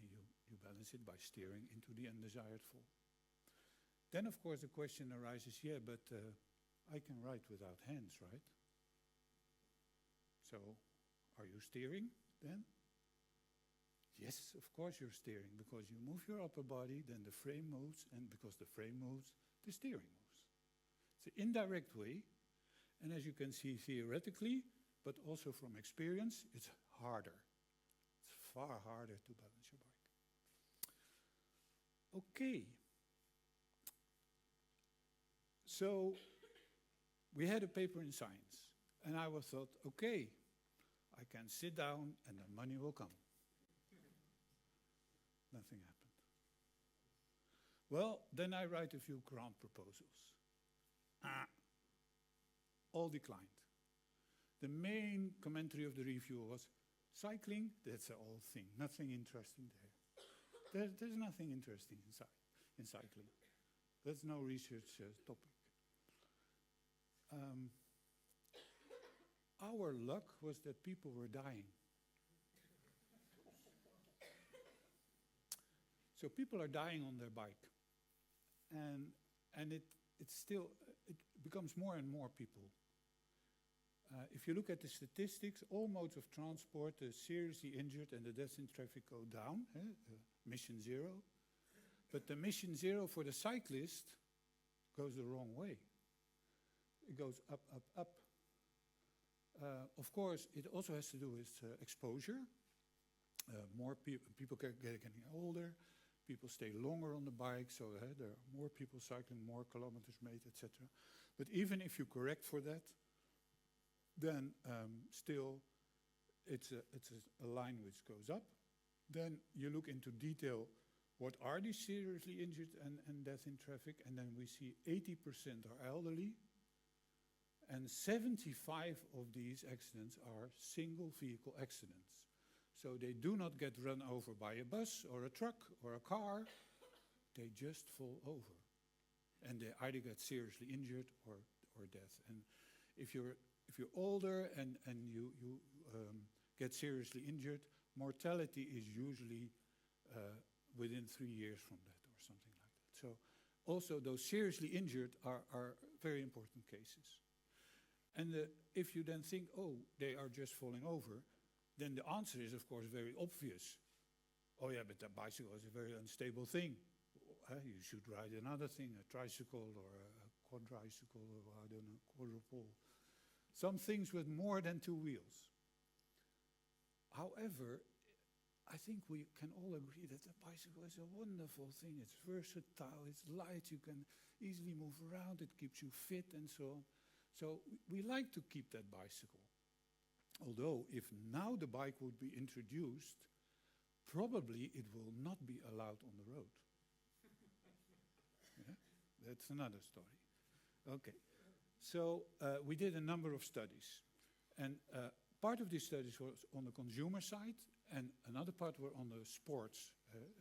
And you balance it by steering into the undesired fall. Then, of course, the question arises, yeah, but I can ride without hands, right? So, are you steering then? Yes, of course you're steering, because you move your upper body, then the frame moves, and because the frame moves, the steering moves. It's an indirect way, and as you can see theoretically, but also from experience, it's harder. It's far harder to balance your bike. Okay. So we had a paper in science, and I thought, okay, I can sit down and the money will come. Nothing happened. Well, then I write a few grant proposals. All declined. The main commentary of the review was, cycling, that's an old thing, nothing interesting there. There's nothing interesting in cycling. That's no research topic. Our luck was that people were dying. So people are dying on their bike. And it becomes more and more people. If you look at the statistics, all modes of transport, the seriously injured and the deaths in traffic go down, mission 0. But the mission 0 for the cyclist goes the wrong way. It goes up, up, up. Of course, it also has to do with exposure. More people getting older, people stay longer on the bike, so there are more people cycling, more kilometers made, etc. But even if you correct for that, then still it's a line which goes up. Then you look into detail, what are these seriously injured and death in traffic? And then we see 80% are elderly, and 75 of these accidents are single vehicle accidents. So they do not get run over by a bus or a truck or a car, they just fall over. And they either get seriously injured or death. And if you're older and you get seriously injured, mortality is usually within 3 years from that or something like that. So also those seriously injured are very important cases. And if you then think, oh, they are just falling over, then the answer is, of course, very obvious. Oh yeah, but a bicycle is a very unstable thing. You should ride another thing, a tricycle or a quadricycle or I don't know, quadruple. Some things with more than 2 wheels. However, I think we can all agree that a bicycle is a wonderful thing. It's versatile, it's light, you can easily move around, it keeps you fit and so on. So we like to keep that bicycle. Although if now the bike would be introduced, probably it will not be allowed on the road. Yeah? That's another story. Okay, so we did a number of studies. And part of these studies was on the consumer side, and another part were on the sports,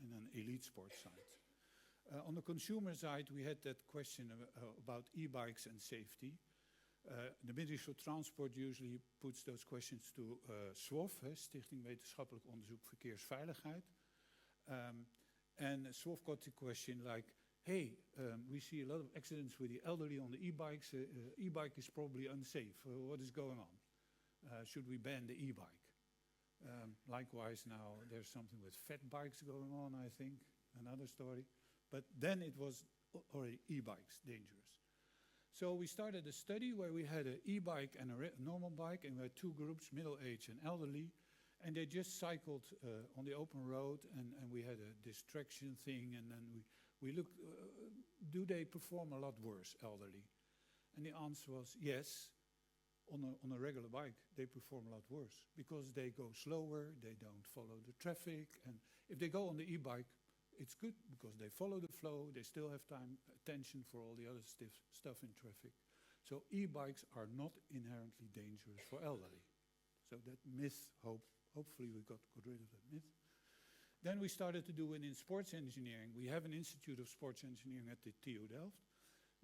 in an elite sports side. On the consumer side, we had that question about e-bikes and safety. The Ministry of Transport usually puts those questions to SWOF, Stichting Wetenschappelijk Onderzoek Verkeersveiligheid. And SWOF got the question like, hey, we see a lot of accidents with the elderly on the e-bikes. E-bike is probably unsafe. What is going on? Should we ban the e-bike? Likewise, now there's something with fat bikes going on, I think, another story. But then it was already e-bikes, dangerous. So we started a study where we had an e-bike and a normal bike, and we had 2 groups, middle-aged and elderly, and they just cycled on the open road, and we had a distraction thing, and then we looked, do they perform a lot worse, elderly? And the answer was yes. On a regular bike, they perform a lot worse because they go slower, they don't follow the traffic, and if they go on the e-bike, it's good because they follow the flow, they still have attention for all the other stuff in traffic. So e-bikes are not inherently dangerous for elderly. So that myth, hopefully we got rid of that myth. Then we started to do it in sports engineering. We have an Institute of Sports Engineering at the TU Delft.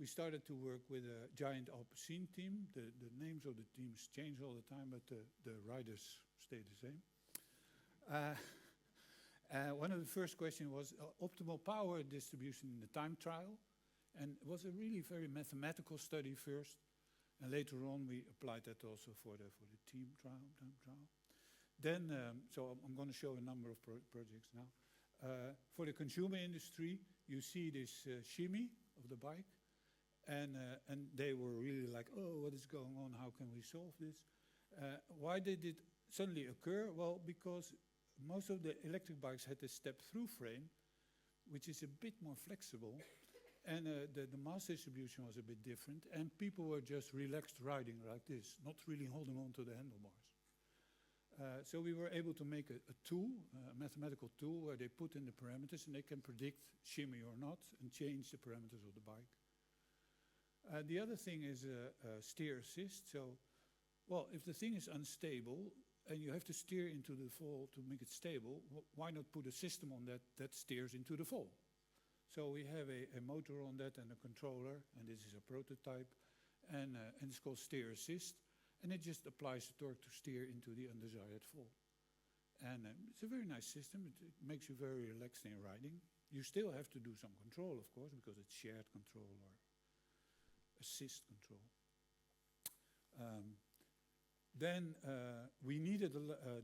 We started to work with a giant Alpecin team. The names of the teams change all the time, but the riders stay the same. One of the first questions was optimal power distribution in the time trial. And it was a really very mathematical study first. And later on, we applied that also for the team trial. Then, so I'm going to show a number of projects now. For the consumer industry, you see this shimmy of the bike. And they were really like, oh, what is going on? How can we solve this? Why did it suddenly occur? Well, because most of the electric bikes had a step-through frame, which is a bit more flexible, and the mass distribution was a bit different, and people were just relaxed riding like this, not really holding on to the handlebars. So we were able to make a tool, a mathematical tool, where they put in the parameters, and they can predict shimmy or not, and change the parameters of the bike. The other thing is steer assist. So, well, if the thing is unstable, and you have to steer into the fall to make it stable, why not put a system on that steers into the fall? So we have a motor on that and a controller, and this is a prototype, and it's called steer assist, and it just applies the torque to steer into the undesired fall. And it's a very nice system. It makes you very relaxed in riding. You still have to do some control, of course, because it's shared control or assist control. Then we needed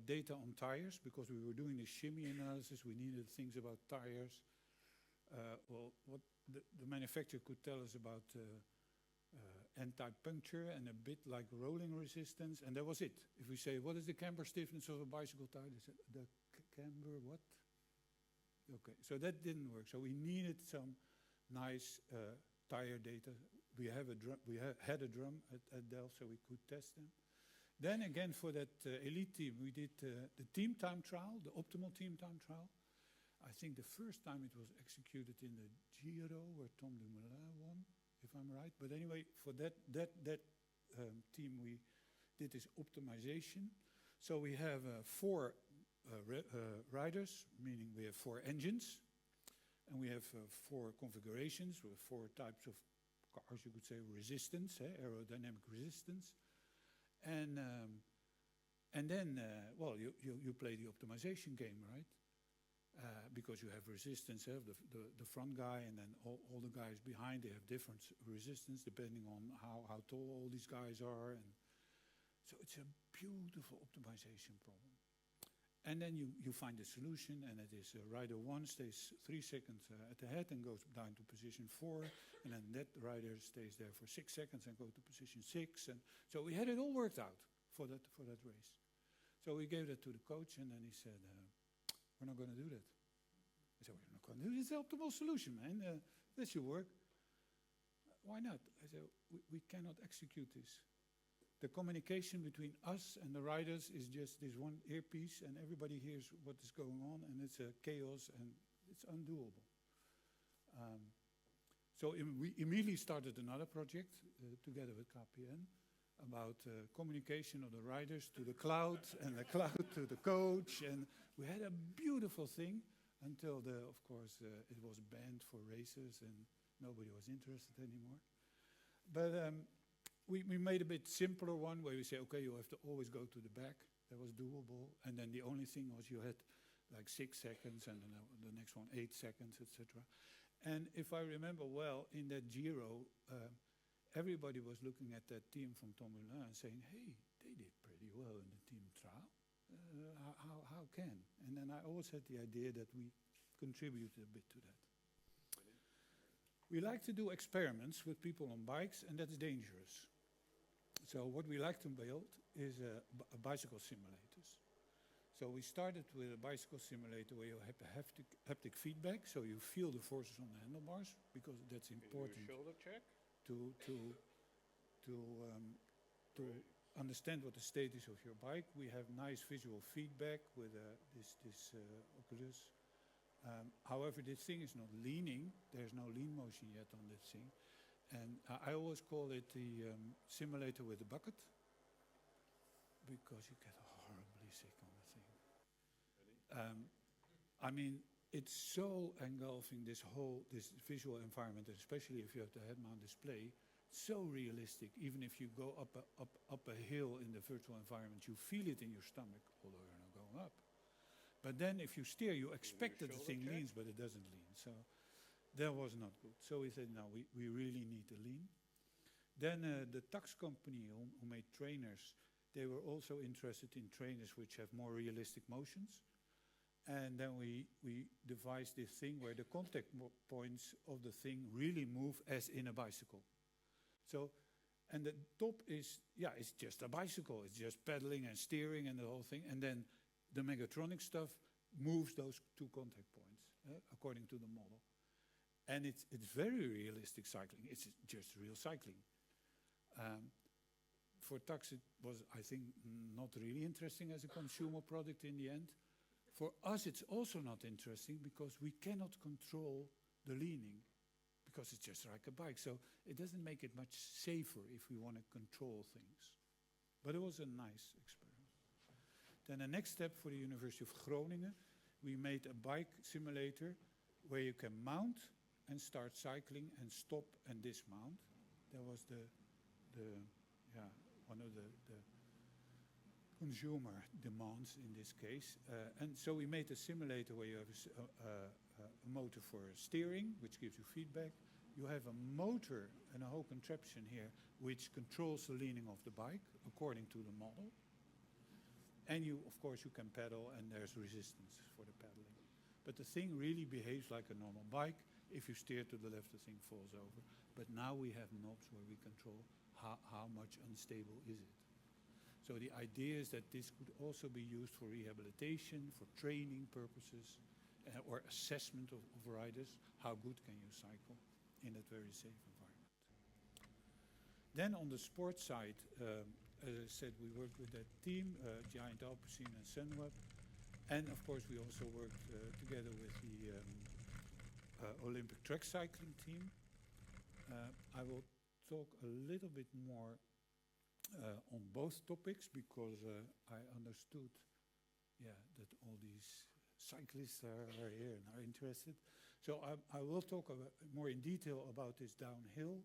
data on tires because we were doing the shimmy analysis. We needed things about tires. Well, what the manufacturer could tell us about anti-puncture and a bit like rolling resistance, and that was it. If we say, what is the camber stiffness of a bicycle tire? They said, the camber what? Okay, so that didn't work. So we needed some nice tire data. We had a drum at Delft, so we could test them. Then again, for that elite team, we did the team time trial, the optimal team time trial. I think the first time it was executed in the Giro, where Tom Dumoulin won, if I'm right. But anyway, for that team, we did this optimization. So we have 4 riders, meaning we have 4 engines, and we have 4 configurations with 4 types of cars, you could say, resistance, aerodynamic resistance. And then, well, you play the optimization game, right? because you have resistance of the front guy, and then all the guys behind, they have different resistance depending on how tall all these guys are. And so it's a beautiful optimization problem. And then you find a solution, and it is rider 1 stays 3 seconds at the head and goes down to position 4, and then that rider stays there for 6 seconds and goes to position 6. And so we had it all worked out for that race. So we gave that to the coach, and then he said, we're not going to do that. I said, we're not going to do this. It's the optimal solution, man. That should work. Why not? I said, we cannot execute this. The communication between us and the riders is just this one earpiece, and everybody hears what is going on, and it's a chaos, and it's undoable. So we immediately started another project together with KPN about communication of the riders to the cloud, and the cloud to the coach, and we had a beautiful thing until, of course, it was banned for races, and nobody was interested anymore. But we made a bit simpler one where we say, okay, you have to always go to the back. That was doable. And then the only thing was you had like 6 seconds, and then the next one 8 seconds, etc. And if I remember well, in that Giro, everybody was looking at that team from Tom Moulin and saying, hey, they did pretty well in the team trial. How can? And then I always had the idea that we contributed a bit to that. We like to do experiments with people on bikes, and that's dangerous. So what we like to build is bicycle simulators. So we started with a bicycle simulator where you have haptic feedback, so you feel the forces on the handlebars, because that's important. Shoulder check? To understand what the status of your bike. We have nice visual feedback with this Oculus. However, this thing is not leaning. There's no lean motion yet on this thing. And I always call it the simulator with a bucket, because you get horribly sick on the thing. Really? I mean, it's so engulfing, this visual environment, especially if you have the head-mount display, so realistic. Even if you go up a hill in the virtual environment, you feel it in your stomach, although you're not going up. But then if you steer, you expect that the thing leans, but it doesn't lean. So that was not good. So we said, no, we really need a lean. Then the tax company who made trainers, they were also interested in trainers which have more realistic motions. And then we devised this thing where the contact points of the thing really move as in a bicycle. So, and the top is, it's just a bicycle. It's just pedaling and steering and the whole thing. And then the mechatronic stuff moves those 2 contact points according to the model. And it's very realistic cycling. It's just real cycling. For tax, it was, I think, not really interesting as a consumer product in the end. For us, it's also not interesting because we cannot control the leaning, because it's just like a bike. So it doesn't make it much safer if we want to control things. But it was a nice experiment. Then the next step for the University of Groningen, we made a bike simulator where you can mount and start cycling and stop and dismount. That was one of the consumer demands in this case. And so we made a simulator where you have a motor for steering, which gives you feedback. You have a motor and a whole contraption here which controls the leaning of the bike according to the model. And of course, you can pedal, and there's resistance for the pedaling. But the thing really behaves like a normal bike. If you steer to the left, the thing falls over. But now we have knobs where we control how much unstable is it. So the idea is that this could also be used for rehabilitation, for training purposes, or assessment of riders. How good can you cycle in that very safe environment? Then on the sports side, as I said, we worked with that team, Giant Alpecin and Sunweb. And of course, we also worked together with the Olympic track cycling team. I will talk a little bit more on both topics because I understood that all these cyclists are here and are interested. So I will talk more in detail about this downhill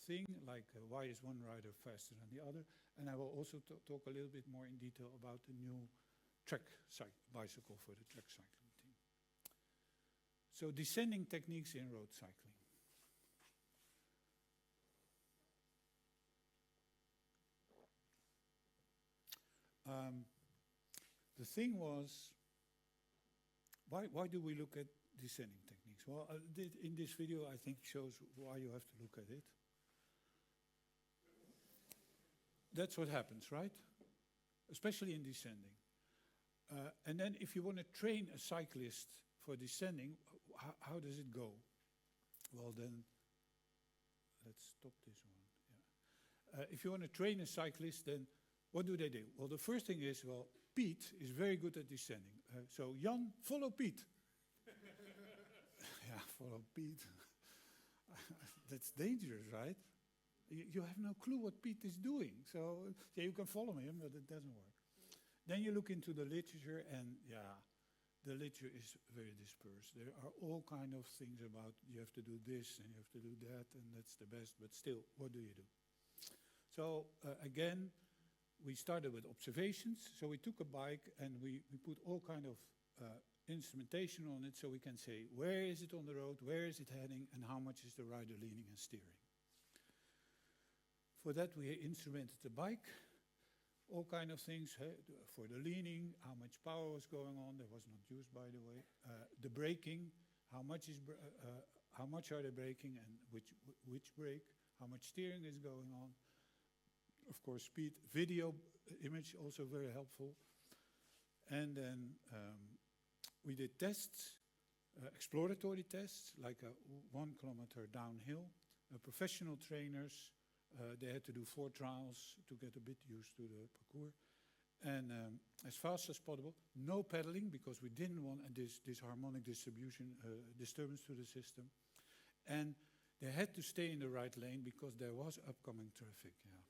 thing, like why is one rider faster than the other, and I will also talk a little bit more in detail about the new track bicycle for the track cycling team. So descending techniques in road cycling. The thing was, why do we look at descending techniques? Well, in this video, I think shows why you have to look at it. That's what happens, right? Especially in descending. And then if you want to train a cyclist for descending, how does it go? Well, then, let's stop this one. Yeah. If you want to train a cyclist, then what do they do? Well, the first thing is, well, Piet is very good at descending. So, Jan, follow Piet. Yeah, follow Piet. That's dangerous, right? You have no clue what Piet is doing. So, yeah, you can follow him, but it doesn't work. Then you look into the literature, and yeah, the literature is very dispersed. There are all kind of things about you have to do this and you have to do that, and that's the best, but still, what do you do? So, again, we started with observations. So we took a bike and we put all kind of instrumentation on it so we can say, where is it on the road, where is it heading, and how much is the rider leaning and steering. For that, we instrumented the bike, all kind of things, for the leaning, how much power was going on, that was not used, by the way. The braking, how much are they braking and which brake, how much steering is going on. Of course, speed, video, image, also very helpful. And then we did tests, exploratory tests, like a 1 kilometer downhill. Professional trainers, they had to do 4 trials to get a bit used to the parcours. And as fast as possible, no pedaling, because we didn't want this harmonic distribution, disturbance to the system. And they had to stay in the right lane because there was upcoming traffic, yeah.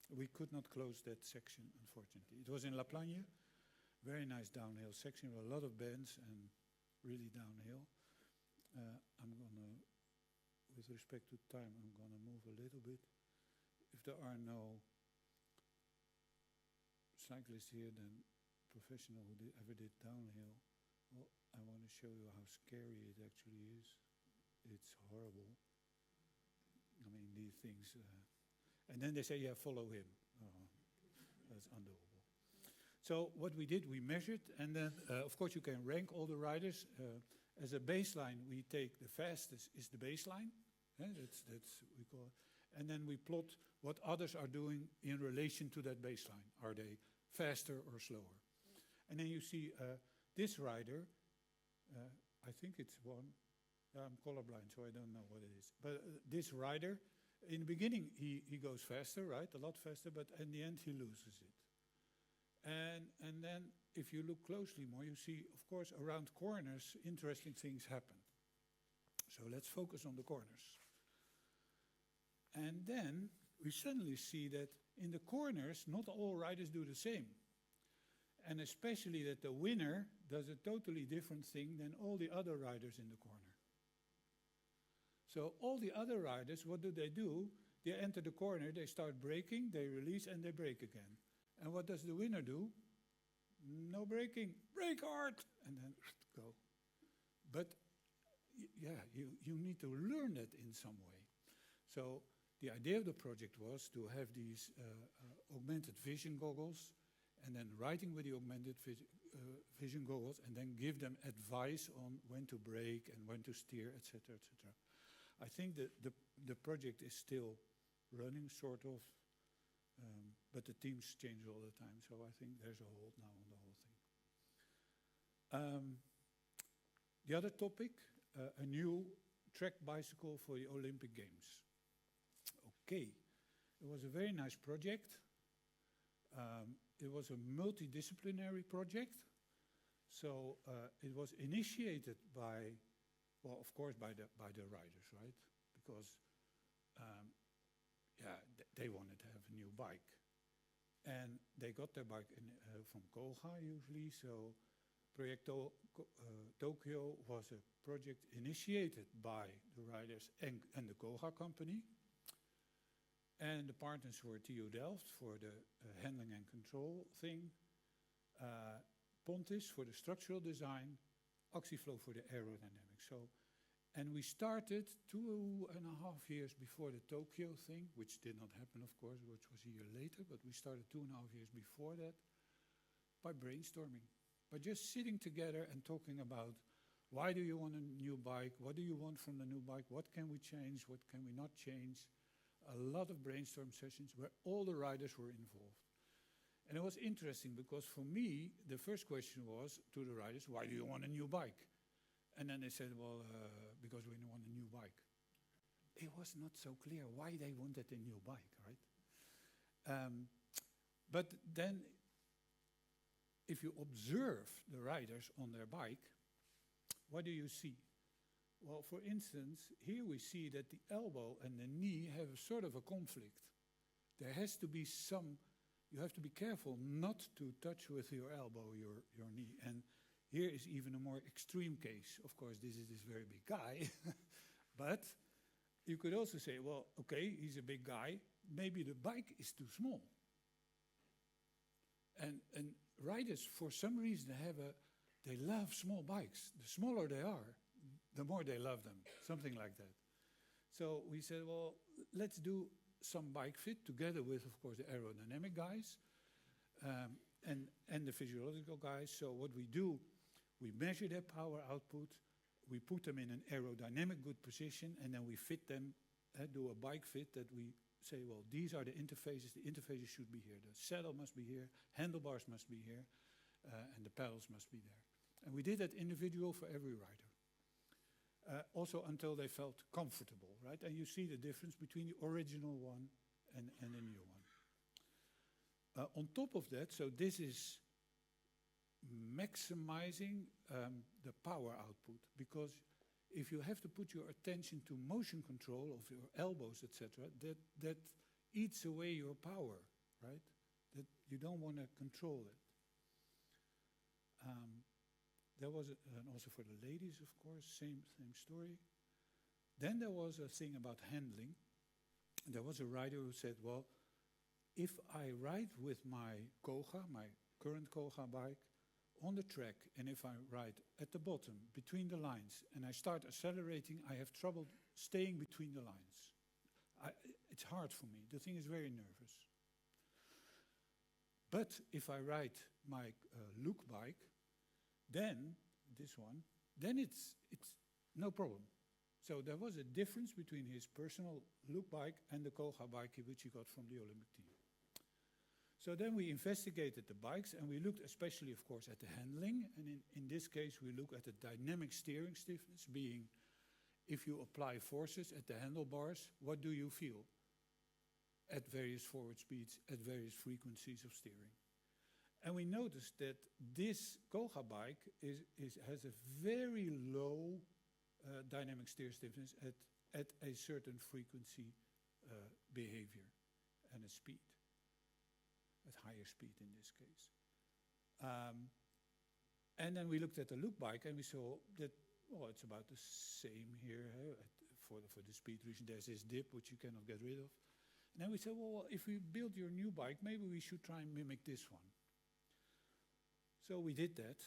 We could not close that section, unfortunately. It was in La Plagne, very nice downhill section with a lot of bends and really downhill. I'm gonna, with respect to time, I'm gonna move a little bit. If there are no cyclists here, then professional who ever did downhill, well, I want to show you how scary it actually is. It's horrible. I mean, these things. And then they say, yeah, follow him. Oh, that's undoable. So what we did, we measured, and then, of course, you can rank all the riders. As a baseline, we take the fastest is the baseline. That's we call it. And then we plot what others are doing in relation to that baseline. Are they faster or slower? And then you see this rider, I think it's one. I'm colorblind, so I don't know what it is. But this rider, in the beginning, he goes faster, right? A lot faster, but in the end, he loses it. And then, if you look closely more, you see, of course, around corners, interesting things happen. So let's focus on the corners. And then, we suddenly see that in the corners, not all riders do the same. And especially that the winner does a totally different thing than all the other riders in the corner. So all the other riders, what do? They enter the corner, they start braking, they release, and they brake again. And what does the winner do? No braking, brake hard, and then go. But yeah, you need to learn that in some way. So the idea of the project was to have these augmented vision goggles, and then riding with the augmented vision goggles, and then give them advice on when to brake and when to steer, etc., etc. I think that the project is still running, sort of, but the teams change all the time, so I think there's a hold now on the whole thing. The other topic, a new track bicycle for the Olympic Games. Okay, it was a very nice project. It was a multidisciplinary project, so it was initiated by, well, of course, by the riders, right? Because, they wanted to have a new bike. And they got their bike from Koga, usually. So Project Tokyo was a project initiated by the riders and the Koga company. And the partners were TU Delft for the handling and control thing. Pontis for the structural design. oxyflow for the aerodynamics. So, and we started 2.5 years before the Tokyo thing, which did not happen, of course, which was a year later, but we started 2.5 years before that by brainstorming, by just sitting together and talking about why do you want a new bike, what do you want from the new bike, what can we change, what can we not change. A lot of brainstorm sessions where all the riders were involved. And it was interesting because for me, the first question was to the riders, why do you want a new bike? And then they said, well, because we want a new bike. It was not so clear why they wanted a new bike, right? But then, if you observe the riders on their bike, what do you see? Well, for instance, here we see that the elbow and the knee have a sort of a conflict. There has to be some, you have to be careful not to touch with your elbow your knee. And here is even a more extreme case. Of course, this is this very big guy. But you could also say, well, okay, he's a big guy. Maybe the bike is too small. And riders, for some reason, they love small bikes. The smaller they are, the more they love them, something like that. So we said, well, let's do some bike fit together with, of course, the aerodynamic guys and the physiological guys. So what we do, we measure their power output, we put them in an aerodynamic good position, and then we fit them, do a bike fit that we say, well, these are the interfaces should be here. The saddle must be here, handlebars must be here, and the pedals must be there. And we did that individual for every rider. Also until they felt comfortable, right? And you see the difference between the original one and the new one. On top of that, so this is maximizing the power output, because if you have to put your attention to motion control of your elbows, etc., that eats away your power, right? That you don't want to control it. There was also for the ladies, of course, same story. Then there was a thing about handling. There was a rider who said, well, if I ride with my Koga, my current Koga bike, on the track, and if I ride at the bottom, between the lines, and I start accelerating, I have trouble staying between the lines. It's hard for me. The thing is very nervous. But if I ride my Look bike, then, this one, then it's no problem. So there was a difference between his personal Look bike and the Koga bike which he got from the Olympic team. So then we investigated the bikes, and we looked especially, of course, at the handling. And in this case, we look at the dynamic steering stiffness, being if you apply forces at the handlebars, what do you feel at various forward speeds, at various frequencies of steering? And we noticed that this Koga bike has a very low dynamic steer stiffness at a certain frequency behavior and a speed. At higher speed in this case. And then we looked at the Look bike and we saw that, well, it's about the same here. For the speed region, there's this dip which you cannot get rid of. And then we said, well, if we build your new bike, maybe we should try and mimic this one. So we did that.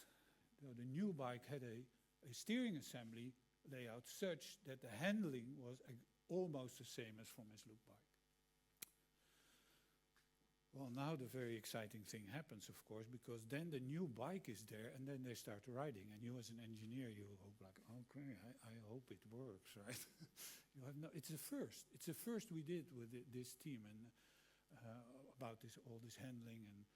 The new bike had a steering assembly layout such that the handling was almost the same as from his Look bike. Well, now the very exciting thing happens, of course, because then the new bike is there, and then they start riding. And you, as an engineer, you hope like, okay, I hope it works, right? You have no. It's a first. It's a first we did with this team, and about all this handling,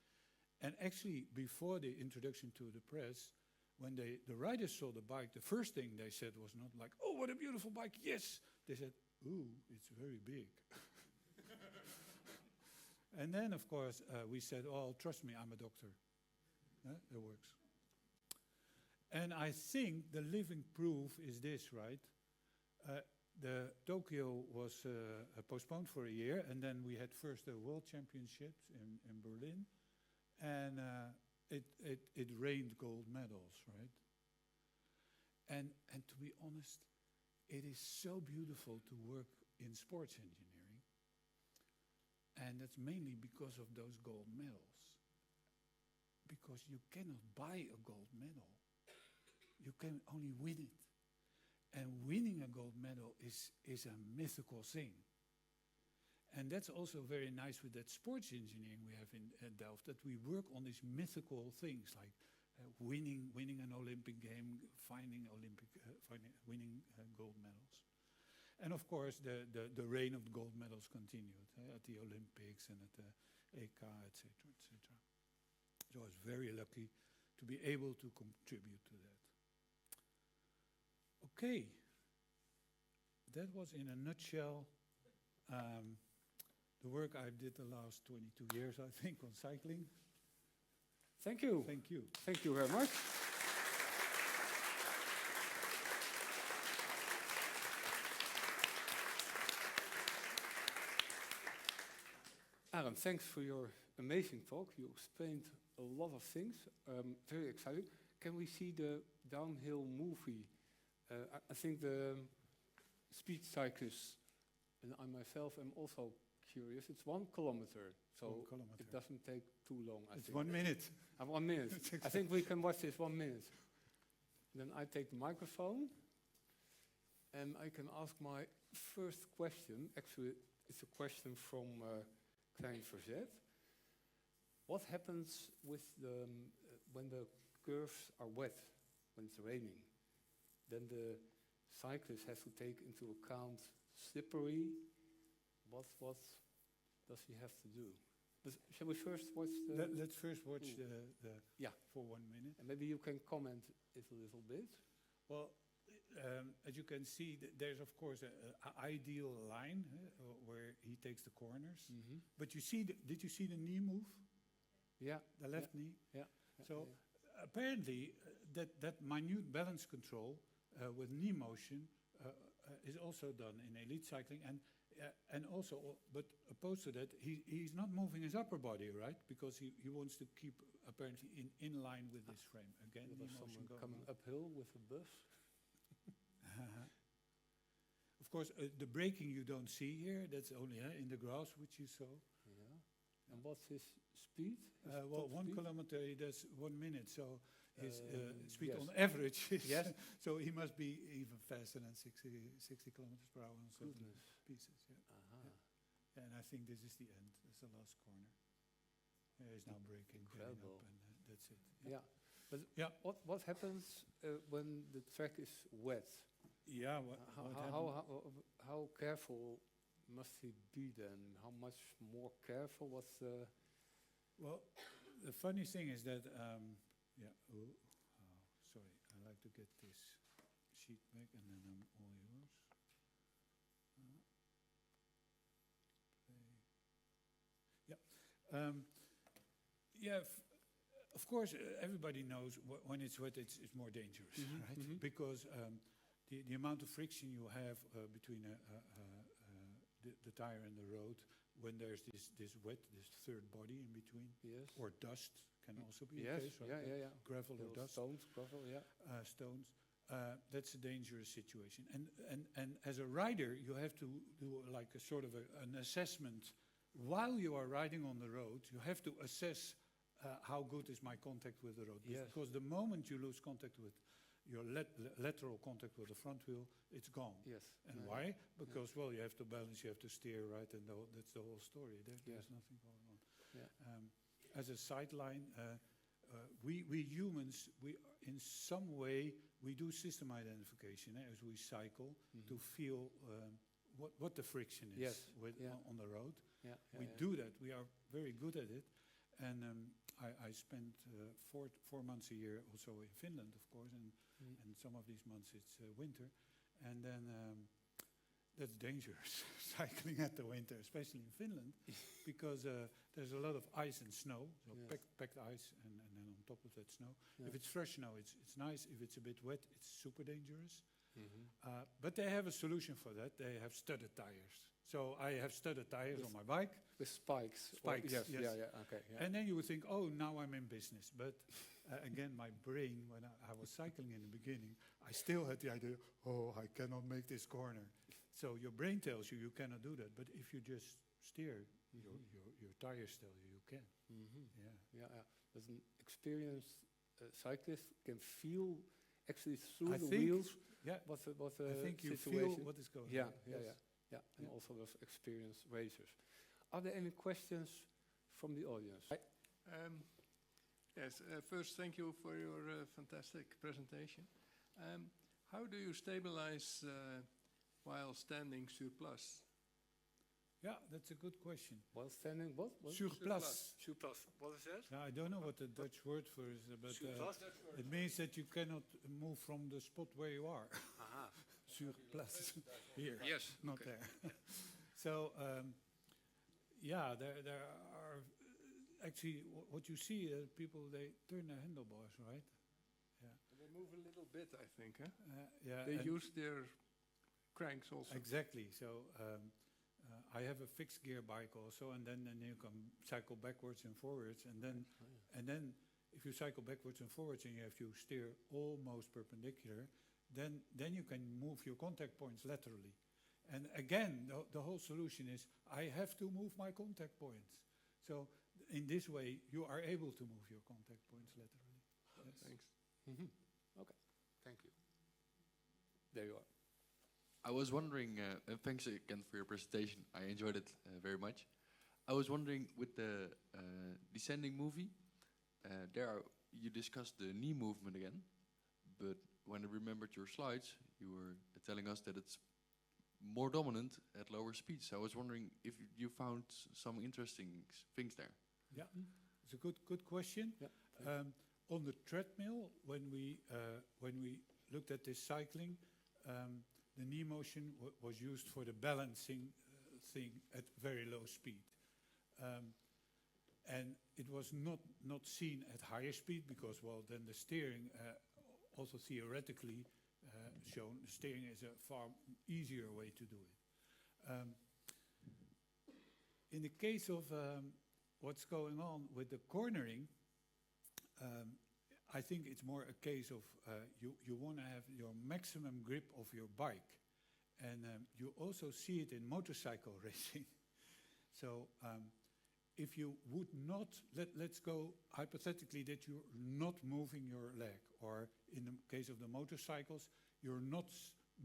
and actually before the introduction to the press, when the riders saw the bike, the first thing they said was not like, "Oh, what a beautiful bike!" Yes, they said, "Ooh, it's very big." And then, of course, we said, oh, trust me, I'm a doctor. It works. And I think the living proof is this, right? The Tokyo was postponed for a year, and then we had first the World Championships in Berlin, and it rained gold medals, right? And to be honest, it is so beautiful to work in sports engineering. And that's mainly because of those gold medals. Because you cannot buy a gold medal. You can only win it. And winning a gold medal is a mythical thing. And that's also very nice with that sports engineering we have in Delft, that we work on these mythical things like winning an Olympic game, winning gold medals. And of course, the reign of gold medals continued at the Olympics and at the EK, etc., etc. So I was very lucky to be able to contribute to that. Okay, that was in a nutshell the work I did the last 22 years, I think, on cycling. Thank you. Thank you. Thank you very much. Arend, thanks for your amazing talk. You explained a lot of things. Very exciting. Can we see the downhill movie? I think the speed cyclists and I myself am also curious. It's 1 kilometer, so 1 kilometer. it doesn't take too long. It's 1 minute. 1 minute. I think we can watch this 1 minute. Then I take the microphone and I can ask my first question. Actually, it's a question from Klein Verzet. What happens with the when the curves are wet, when it's raining? Then the cyclist has to take into account slippery. What does he have to do? Shall we first watch the... Let's first watch yeah, for 1 minute. and maybe you can comment it a little bit. Well, as you can see, there's of course an ideal line where he takes the corners. Mm-hmm. But you see, did you see the knee move? Yeah. The left knee? Yeah. So apparently that minute balance control with knee motion is also done in elite cycling, and also, but opposed to that, he's not moving his upper body, right? Because he wants to keep apparently in line with his frame. Again, There was someone coming uphill with a bus. Of course, the braking you don't see here. That's only in the graphs which you saw. Yeah. And what's his speed? His Well, top 1 speed? kilometer, that's 1 minute. So his speed yes. on average is, Yes. so he must be even faster than 60 kilometers per hour on certain Goodness. pieces. Yeah. Aha. Yeah, and I think this is the end. That's the last corner. He's now braking, getting Incredible. up, and that's it. Yeah. But Yeah. what happens when the track is wet? Yeah. How careful must he be then? How much more careful? What's the... Well, the funny thing is that, sorry, I like to get this sheet back, and then I'm all yours. Of course, everybody knows when it's wet, it's more dangerous, right? Mhm. Because the amount of friction you have between the tire and the road, when there's this wet, this third body in between, Yes. or dust can also be Yes. the case, right? Yeah. Gravel or Little dust, stones, gravel, yeah. stones. That's a dangerous situation. And as a rider, you have to do like a sort of an assessment. While you are riding on the road, you have to assess how good is my contact with the road. Yes. Because the moment you lose contact with your lateral contact with the front wheel, it's gone. Yes. And Yeah. why? Because, well, you have to balance, you have to steer, right? And that's the whole story. There's nothing going on. Yeah. As a sideline, we humans, we in some way, we do system identification as we cycle to feel what the friction is Yes. on the road. Yeah. We do that. We are very good at it. And I spent 4 months a year also in Finland, of course, and some of these months it's winter. And then that's dangerous, cycling at the winter, especially in Finland, because there's a lot of ice and snow, so Yes. packed ice, and then on top of that snow. Yeah. If it's fresh snow, it's nice. If it's a bit wet, it's super dangerous. Mhm. But they have a solution for that. They have studded tires. So I have studded tires on my bike. With spikes. Spikes, Yes. yes. Yeah. Okay. Yeah. And then you would think, oh, now I'm in business. But again, my brain, when I was cycling in the beginning, I still had the idea, oh, I cannot make this corner. So your brain tells you cannot do that. But if you just steer, your tires tell you can. Mhm. Yeah. Yeah. As an experienced cyclist can feel actually through I the think- wheels. Yeah, What the I think you situation? feel what is going Yeah, on. yeah, Yes. yeah. And Yeah. also with experienced racers. Are there any questions from the audience? Yes, first, thank you for your fantastic presentation. How do you stabilize while standing sur place? Yeah, that's a good question. While standing, what? Sur place. Surplus. What is that? Yeah, I don't know what the Dutch word for is, but Surplus? it means that you cannot move from the spot where you are. Aha. Sur place. Here. Yes. Not okay. there. So, yeah, there are actually what you see. People they turn their handlebars, right? They move a little bit, I think. Huh? Yeah. They and use their cranks also. exactly. So I have a fixed gear bike also, and then you can cycle backwards and forwards, and then if you cycle backwards and forwards and you have to steer almost perpendicular, then you can move your contact points laterally. And again, the whole solution is I have to move my contact points. So in this way, you are able to move your contact points laterally. Yes. Thanks. Mhm. Okay. Thank you. There you are. I was wondering, thanks again for your presentation. I enjoyed it very much. I was wondering, with the descending movie, you discussed the knee movement again, but when I remembered your slides, you were telling us that it's more dominant at lower speeds. So I was wondering if you found some interesting things there. Yeah, it's a good question. Yeah. On the treadmill, when we looked at this cycling, the knee motion was used for the balancing thing at very low speed. And it was not seen at higher speed because, well, then the steering, also theoretically shown, the steering is a far easier way to do it. In the case of what's going on with the cornering, I think it's more a case of you want to have your maximum grip of your bike. And you also see it in motorcycle racing. So if you would not, let's go hypothetically that you're not moving your leg, or in the case of the motorcycles, you're not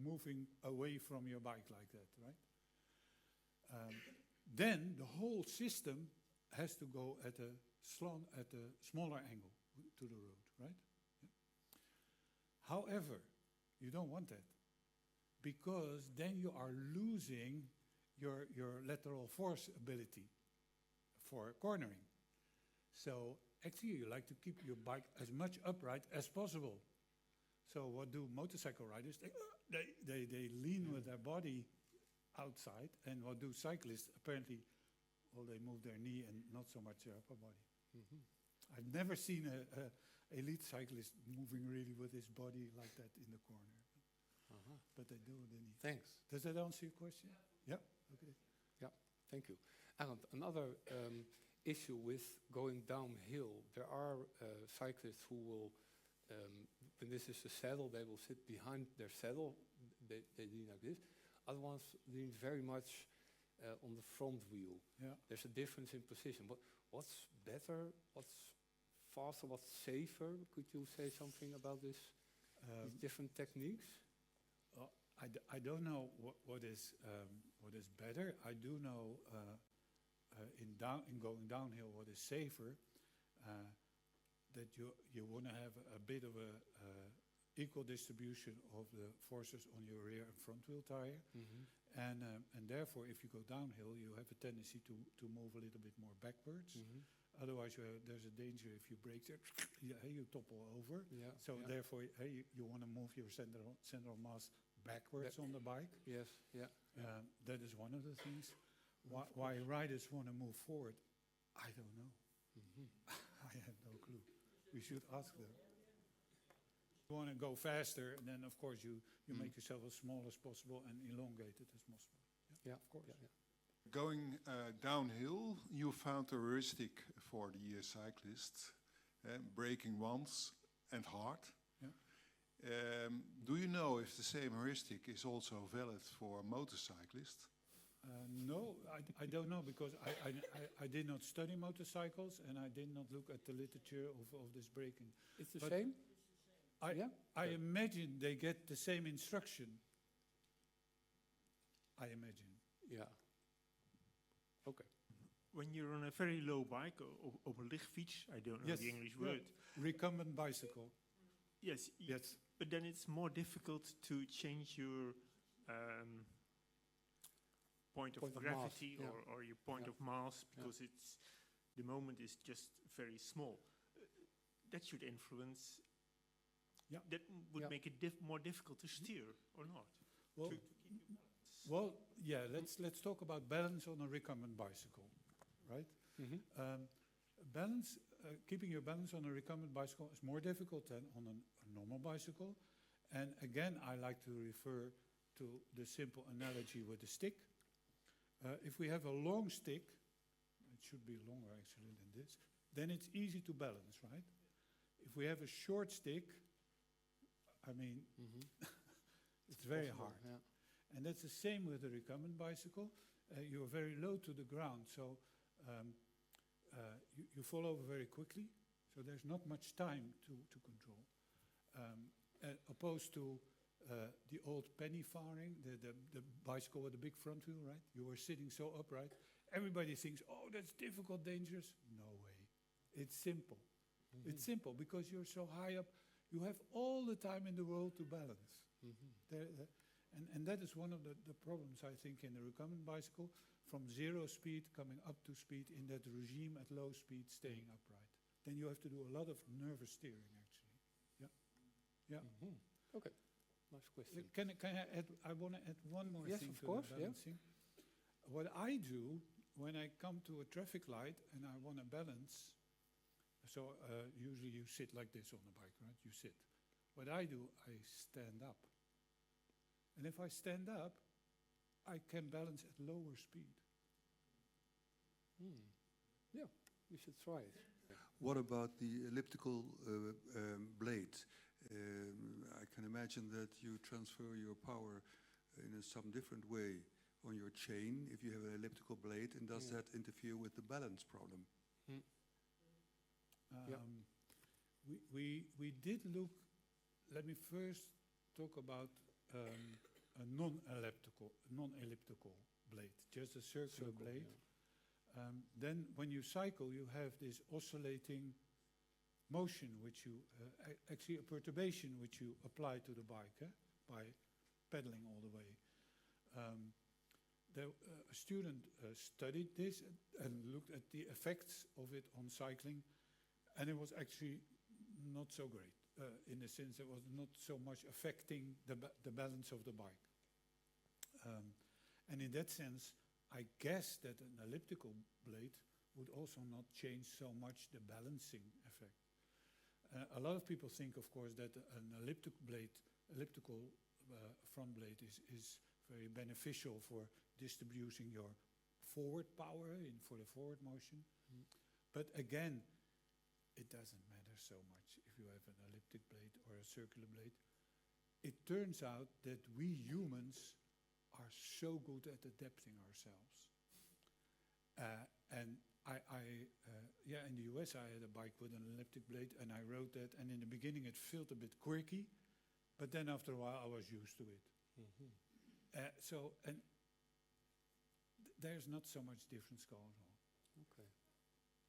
moving away from your bike like that, right? Then the whole system has to go at a smaller angle to the road, right? Yeah. However, you don't want that, because then you are losing your lateral force ability for cornering. So actually you like to keep your bike as much upright as possible. So what do motorcycle riders? They lean with their body outside, and what do cyclists? Apparently, well, they move their knee and not so much their upper body. Mhm. I've never seen a elite cyclist moving really with his body like that in the corner. Uh-huh. But they do it in. Thanks. Does that answer your question? Yeah. Okay. Thank you. Arend, another issue with going downhill, there are cyclists who will, when this is a saddle, they will sit behind their saddle, they lean like this. Other ones lean very much on the front wheel. Yeah. There's a difference in position. What's better? What's faster? What's safer? Could you say something about this? These different techniques? I don't know what is better. I do know in going downhill what is safer. That you want to have a bit of a equal distribution of the forces on your rear and front wheel tire, Mm-hmm. and therefore, if you go downhill, you have a tendency to move a little bit more backwards. Mm-hmm. Otherwise, there's a danger if you brake there, you topple over. Yeah. So yeah. therefore, you want to move your center of mass backwards on the bike. Yes. Yeah. That is one of the things. Why riders want to move forward, I don't know. Mm-hmm. I have no clue. We should ask them. You want to go faster, and then of course you make yourself as small as possible and elongate it as possible. Yeah. Of course. Yeah. Going downhill, you found a heuristic for the cyclists, braking once and hard. Yeah. Do you know if the same heuristic is also valid for motorcyclists? No, I don't know, because I did not study motorcycles, and I did not look at the literature of this braking. It's the But- same? I imagine they get the same instruction. I imagine. Yeah. Okay. When you're on a very low bike, op een lichtfiets, I don't know the English word. Recumbent bicycle. Yes, Yes. but then it's more difficult to change your point of gravity mass, or your point of mass, because the moment is just very small. That should influence. Yeah. That would make it more difficult to steer, or not? Well, To keep your balance. well, yeah. Let's talk about balance on a recumbent bicycle, right? Balance, keeping your balance on a recumbent bicycle is more difficult than on a normal bicycle. And again, I like to refer to the simple analogy with the stick. If we have a long stick, it should be longer actually than this, then it's easy to balance, right? If we have a short stick, I mean, it's very hard. Yeah. And that's the same with the recumbent bicycle. You're very low to the ground, so you fall over very quickly. So there's not much time to control. Opposed to the old penny farthing, the bicycle with the big front wheel, right? You were sitting so upright. Everybody thinks, oh, that's difficult, dangerous. No way. It's simple. It's simple because you're so high up. You have all the time in the world to balance. And that is one of the problems, I think, in the recumbent bicycle, from 0 speed coming up to speed in that regime at low speed, staying upright. Then you have to do a lot of nervous steering, actually. Yeah. Okay. Nice question. Can I add? I want to add one more Yes, thing of to course, the balancing. What I do when I come to a traffic light and I want to balance, so usually you sit like this on the bike, right? You sit. What I do, I stand up. And if I stand up, I can balance at lower speed. Yeah, we should try it. What about the elliptical blade? I can imagine that you transfer your power in some different way on your chain if you have an elliptical blade, and does that interfere with the balance problem? We did look. Let me first talk about a non-elliptical blade, just a circular blade. Then when you cycle, you have this oscillating motion, which you, actually a perturbation which you apply to the bike by pedaling all the way. A student studied this and looked at the effects of it on cycling, and it was actually not so great, in the sense it was not so much affecting the balance of the bike. And in that sense, I guess that an elliptical blade would also not change so much the balancing effect. A lot of people think, of course, that an elliptical front blade is very beneficial for distributing your forward power for the forward motion. But again, it doesn't matter so much if you have an elliptic blade or a circular blade. It turns out that we humans are so good at adapting ourselves. And in the US I had a bike with an elliptic blade and I rode that, and in the beginning it felt a bit quirky, but then after a while I was used to it. There's not so much difference going on. Okay.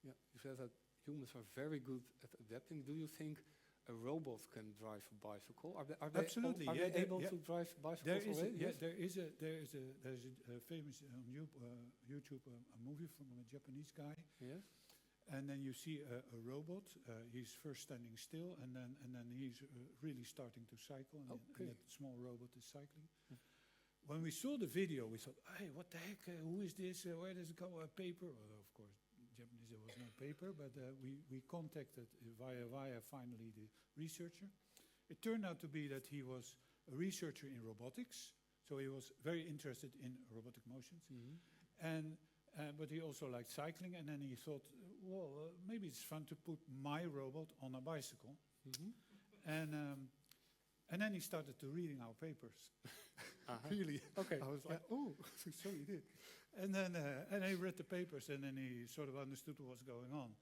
Yeah, you said that humans are very good at adapting. Do you think a robot can drive a bicycle? Are they Absolutely. Are they able to drive bicycles already? Yes, there is a famous on YouTube a movie from a Japanese guy. Yes. And then you see a robot. He's first standing still, and then he's really starting to cycle, and that small robot is cycling. When we saw the video, we thought, "Hey, what the heck? Who is this? Where does it go? A paper?" Well, of course, Japanese there was no paper, but we contacted via finally the researcher. It turned out to be that he was a researcher in robotics, so he was very interested in robotic motions, but he also liked cycling. And then he thought, well, maybe it's fun to put my robot on a bicycle. And then he started to reading our papers. Really? Okay. I was like, oh, so he did. And then he read the papers, and then he sort of understood what was going on.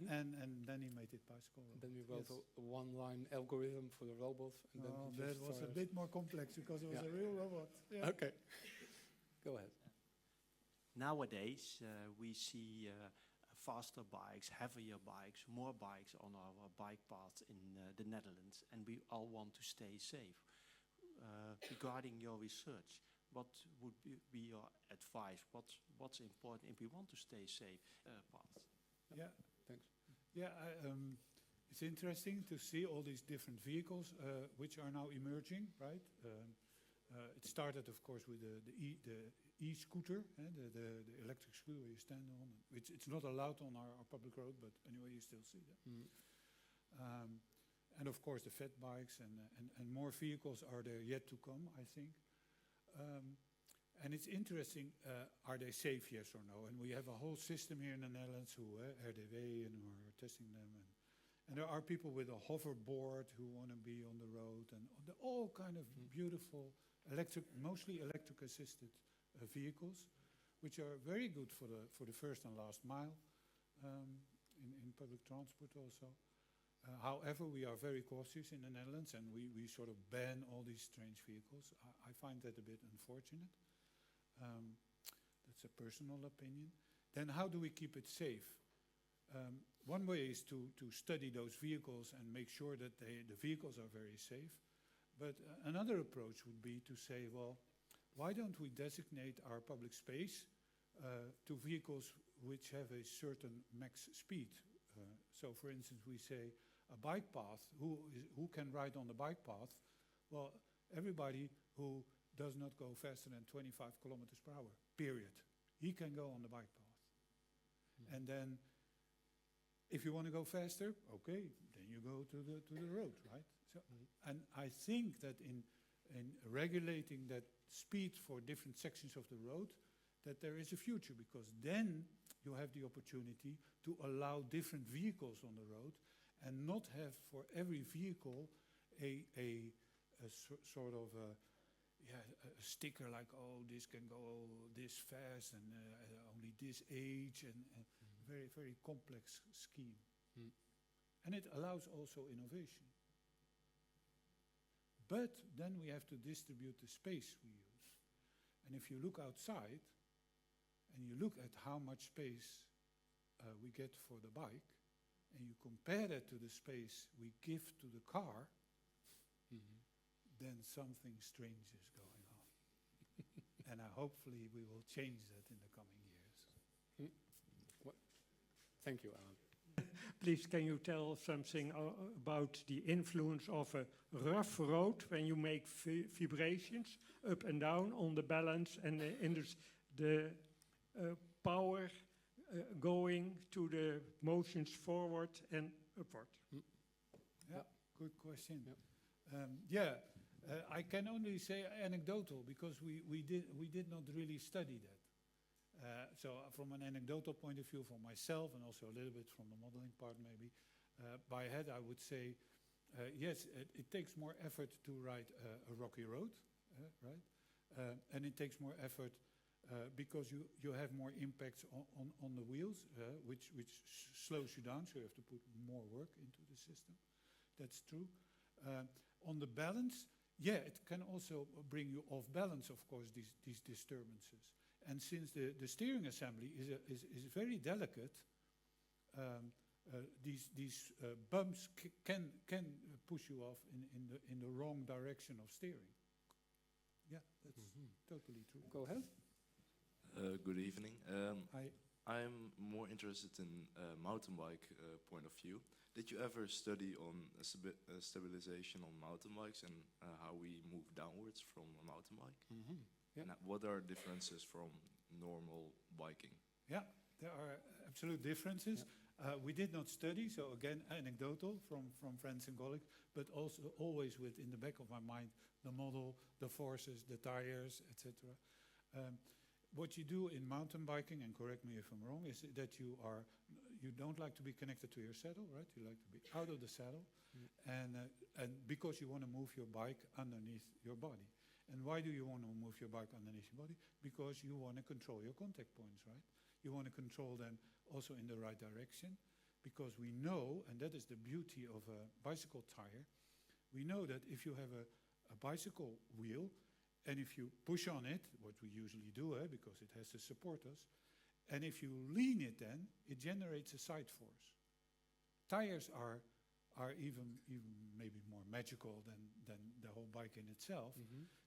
and then he made it bicycle robot. Then we wrote Yes. a one-line algorithm for the robot, and then Well, he that just was a started. bit more complex because it was Yeah. a real robot. Yeah. Okay, go ahead. Nowadays, we see faster bikes, heavier bikes, more bikes on our bike paths in the Netherlands, and we all want to stay safe. Regarding your research, what would be your advice? What's important if we want to stay safe paths? Yeah. Thanks. Yeah, it's interesting to see all these different vehicles which are now emerging, right? It started, of course, with the e-scooter, the electric scooter you stand on, which it's not allowed on our public road, but anyway, you still see that. And of course, the fat bikes and more vehicles are there yet to come, I think. And it's interesting, are they safe, yes or no? And we have a whole system here in the Netherlands who RDW and who are testing them. And there are people with a hoverboard who want to be on the road, and all kind of beautiful mostly electric assisted vehicles, which are very good for the first and last mile in public transport also. However, we are very cautious in the Netherlands, and we sort of ban all these strange vehicles. I find that a bit unfortunate. That's a personal opinion. Then how do we keep it safe? One way is to study those vehicles and make sure that the vehicles are very safe. But another approach would be to say, well, why don't we designate our public space to vehicles which have a certain max speed? So, for instance, we say a bike path, who can ride on the bike path? Well, everybody who does not go faster than 25 kilometers per hour, period. He can go on the bike path. And then, if you want to go faster, okay, then you go to the road, right? So, and I think that in regulating that speed for different sections of the road, that there is a future, because then you have the opportunity to allow different vehicles on the road and not have for every vehicle a sort of a sticker like, oh, this can go this fast and only this age, and very, very complex scheme. And it allows also innovation. But then we have to distribute the space we use. And if you look outside and you look at how much space we get for the bike, and you compare that to the space we give to the car, then something strange is going on. And hopefully we will change that in the coming years. Thank you, Alan. Please, can you tell something about the influence of a rough road when you make vibrations up and down on the balance and the power going to the motions forward and upward? Yeah, good question. Yep. I can only say anecdotal, because we did not really study that. So from an anecdotal point of view for myself, and also a little bit from the modeling part maybe, by head I would say, yes, it takes more effort to ride a rocky road, right? And it takes more effort because you have more impacts on the wheels, which slows you down, so you have to put more work into the system. That's true. On the balance, yeah, it can also bring you off balance, of course, these disturbances. And since the steering assembly is very delicate, these bumps can push you off in the wrong direction of steering. Yeah, that's totally true. Go ahead. Good evening. Hi. I'm more interested in mountain bike point of view. Did you ever study on stabilization on mountain bikes and how we move downwards from a mountain bike? Yeah. And what are differences from normal biking? Yeah, there are absolute differences. We did not study, so again, anecdotal from friends and colleagues, but also always with in the back of my mind the model, the forces, the tires, etc. What you do in mountain biking, and correct me if I'm wrong, is that you don't like to be connected to your saddle, right? You like to be out of the saddle, and because you want to move your bike underneath your body. And why do you want to move your bike underneath your body? Because you want to control your contact points, right? You want to control them also in the right direction, because we know, and that is the beauty of a bicycle tire, we know that if you have a bicycle wheel, and if you push on it, what we usually do, because it has to support us, and if you lean it then, it generates a side force. Tires are even maybe more magical than the whole bike in itself.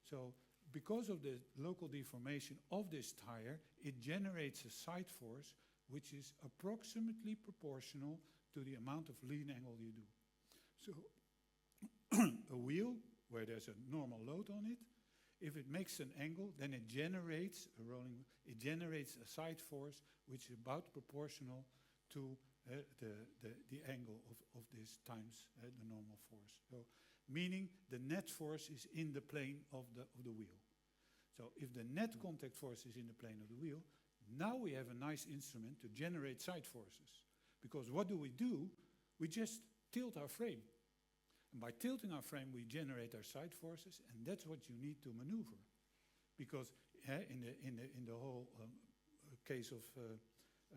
So because of the local deformation of this tire, it generates a side force which is approximately proportional to the amount of lean angle you do. So a wheel where there's a normal load on it, if it makes an angle, then it generates a side force which is about proportional to the angle of this times the normal force. So meaning the net force is in the plane of the wheel. So if the net contact force is in the plane of the wheel, now we have a nice instrument to generate side forces. Because what do? We just tilt our frame. And by tilting our frame, we generate our side forces, and that's what you need to maneuver. Because in the whole case of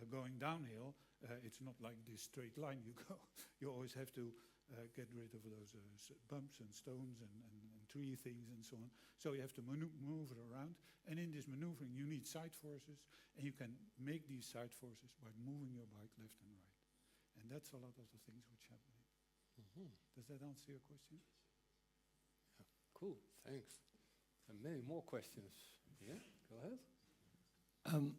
going downhill, it's not like this straight line you go. You always have to get rid of those bumps and stones and tree things and so on. So you have to maneuver around. And in this maneuvering, you need side forces. And you can make these side forces by moving your bike left and right. And that's a lot of the things which happen. Does that answer your question? Yeah. Cool, thanks. And many more questions. Yeah, go ahead.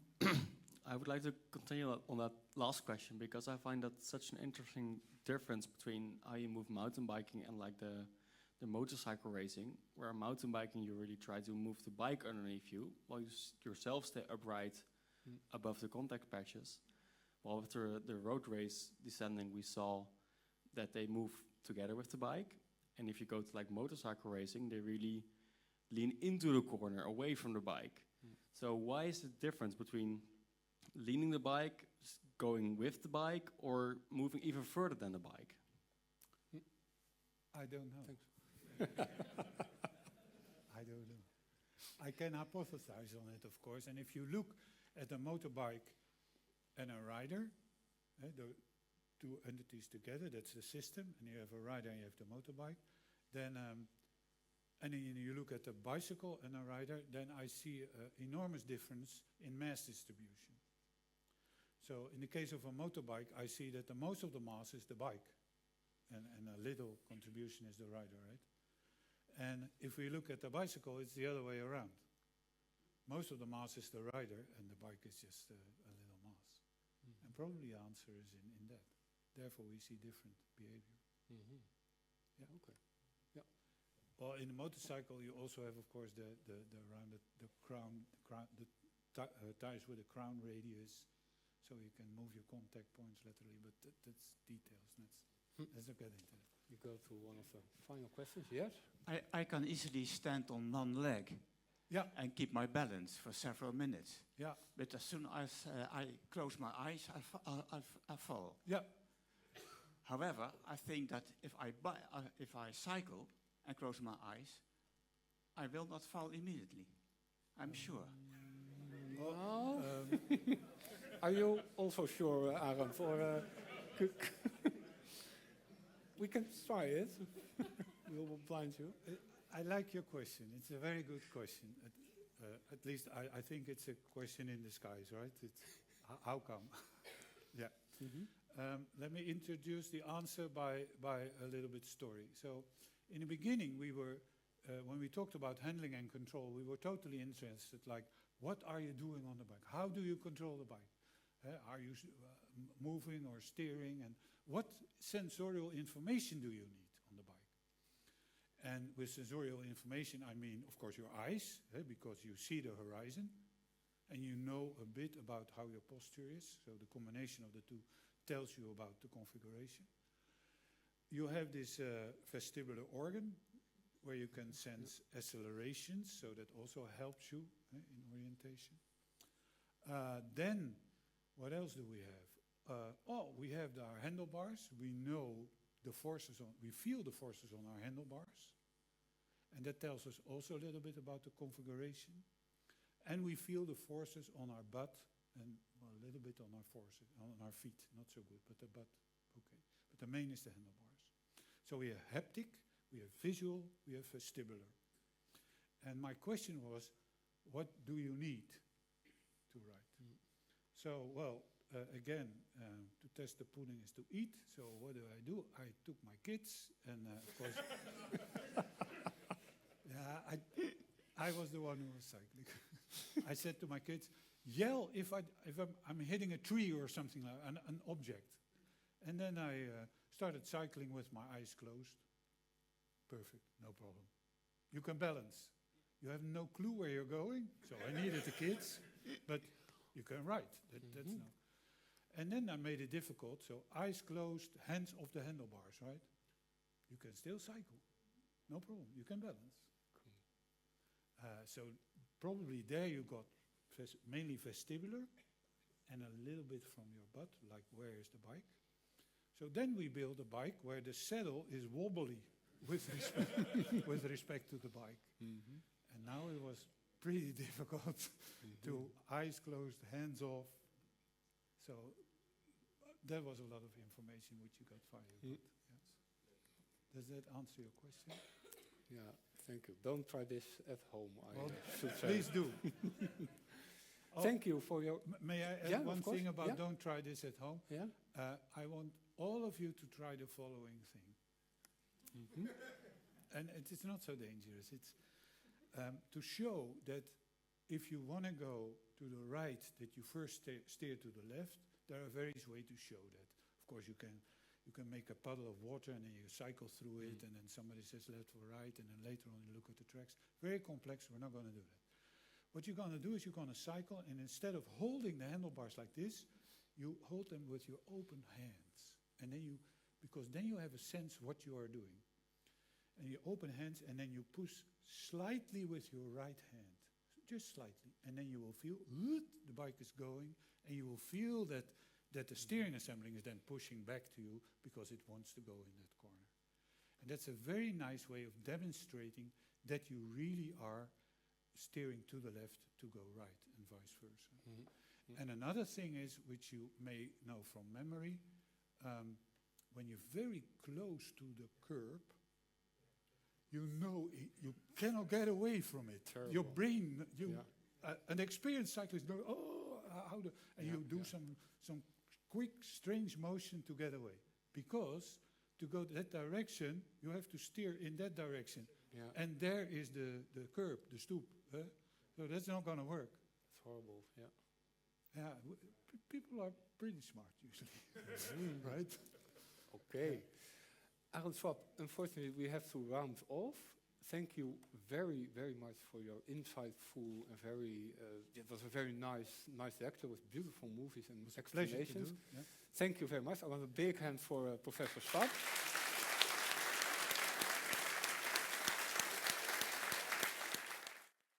I would like to continue on that last question, because I find that such an interesting difference between how you move mountain biking and like the motorcycle racing, where mountain biking you really try to move the bike underneath you while you yourself stay upright above the contact patches. While with the road race descending, we saw that they move together with the bike, and if you go to like motorcycle racing, they really lean into the corner away from the bike. So why is the difference between leaning the bike, going with the bike, or moving even further than the bike? I don't know. Thanks. I don't know. I can hypothesize on it, of course, and if you look at a motorbike and a rider, the two entities together, that's the system, and you have a rider and you have the motorbike, then and then you look at a bicycle and a rider, then I see an enormous difference in mass distribution. So in the case of a motorbike, I see that the most of the mass is the bike, and a little contribution is the rider, right? And if we look at the bicycle, it's the other way around. Most of the mass is the rider, and the bike is just a little mass. And probably the answer is in that. Therefore, we see different behavior. Yeah, okay. Yeah. Well, in the motorcycle, you also have, of course, the crown, tires with a crown radius, so you can move your contact points laterally. But that's details. Let's not get into that. You go to one of the final questions. Yes. I can easily stand on one leg. Yeah. And keep my balance for several minutes. Yeah. But as soon as I close my eyes, I fall. Yeah. However, I think that if I cycle and close my eyes, I will not fall immediately. I'm sure. Are you also sure, Arend? Or we can try it. We will blind you. I like your question. It's a very good question. At least I think it's a question in disguise, right? It's how come? Yeah. Let me introduce the answer by a little bit story. So in the beginning, we were, when we talked about handling and control, we were totally interested, like, what are you doing on the bike? How do you control the bike? Are you moving or steering? And what sensorial information do you need on the bike? And with sensorial information, I mean, of course, your eyes, because you see the horizon, and you know a bit about how your posture is. So the combination of the two tells you about the configuration. You have this vestibular organ where you can sense accelerations, so that also helps you in orientation. Then, what else do we have? We have our handlebars. We know the forces we feel the forces on our handlebars. And that tells us also a little bit about the configuration. And we feel the forces on our butt and a little bit on our forces, on our feet, not so good, but the butt the main is the handlebars. So we have haptic, we have visual, we have vestibular. And my question was, what do you need to write? So, well, again, to test the pudding is to eat. So what do? I took my kids, and of course, yeah, I was the one who was cycling. I said to my kids, yell if I'm hitting a tree or something like an object. And then I started cycling with my eyes closed. Perfect, no problem. You can balance. You have no clue where you're going, so I needed the kids, but you can write. That's no. And then I made it difficult, so eyes closed, hands off the handlebars, right? You can still cycle, no problem. You can balance. So probably there you got mainly vestibular and a little bit from your butt, like where is the bike? So then we build a bike where the saddle is wobbly with respect to the bike. And now it was pretty difficult to eyes closed, hands off. So that was a lot of information which you got fired. Yes. Does that answer your question? Yeah, thank you. Don't try this at home, Well, should say. please do. Thank you for your... May I add one of course. thing about don't try this at home? Yeah? I want all of you to try the following thing. And it's not so dangerous. It's to show that if you want to go to the right, that you first steer to the left. There are various ways to show that. Of course, you can make a puddle of water and then you cycle through it, and then somebody says left or right, and then later on you look at the tracks. Very complex. We're not going to do that. What you're going to do is you're going to cycle, and instead of holding the handlebars like this, you hold them with your open hands, and then because then you have a sense what you are doing. And you open hands, and then you push slightly with your right hand, just slightly, and then you will feel the bike is going, and you will feel that the steering assembly is then pushing back to you because it wants to go in that corner. And that's a very nice way of demonstrating that you really are steering to the left to go right, and vice versa. And another thing is, which you may know from memory, when you're very close to the curb, you know you cannot get away from it. Terrible. Your brain, an experienced cyclist knows, you do some quick, strange motion to get away. Because to go that direction, you have to steer in that direction. Yeah. And there is the curb, the stoop. So that's not going to work. It's horrible, yeah. Yeah, people are pretty smart usually, right? Okay. Arend Schwab, unfortunately we have to round off. Thank you very, very much for your insightful and it was a very nice lecture with beautiful movies and explanations. Pleasure to do. Yeah. Thank you very much. I want a big hand for Professor Schwab.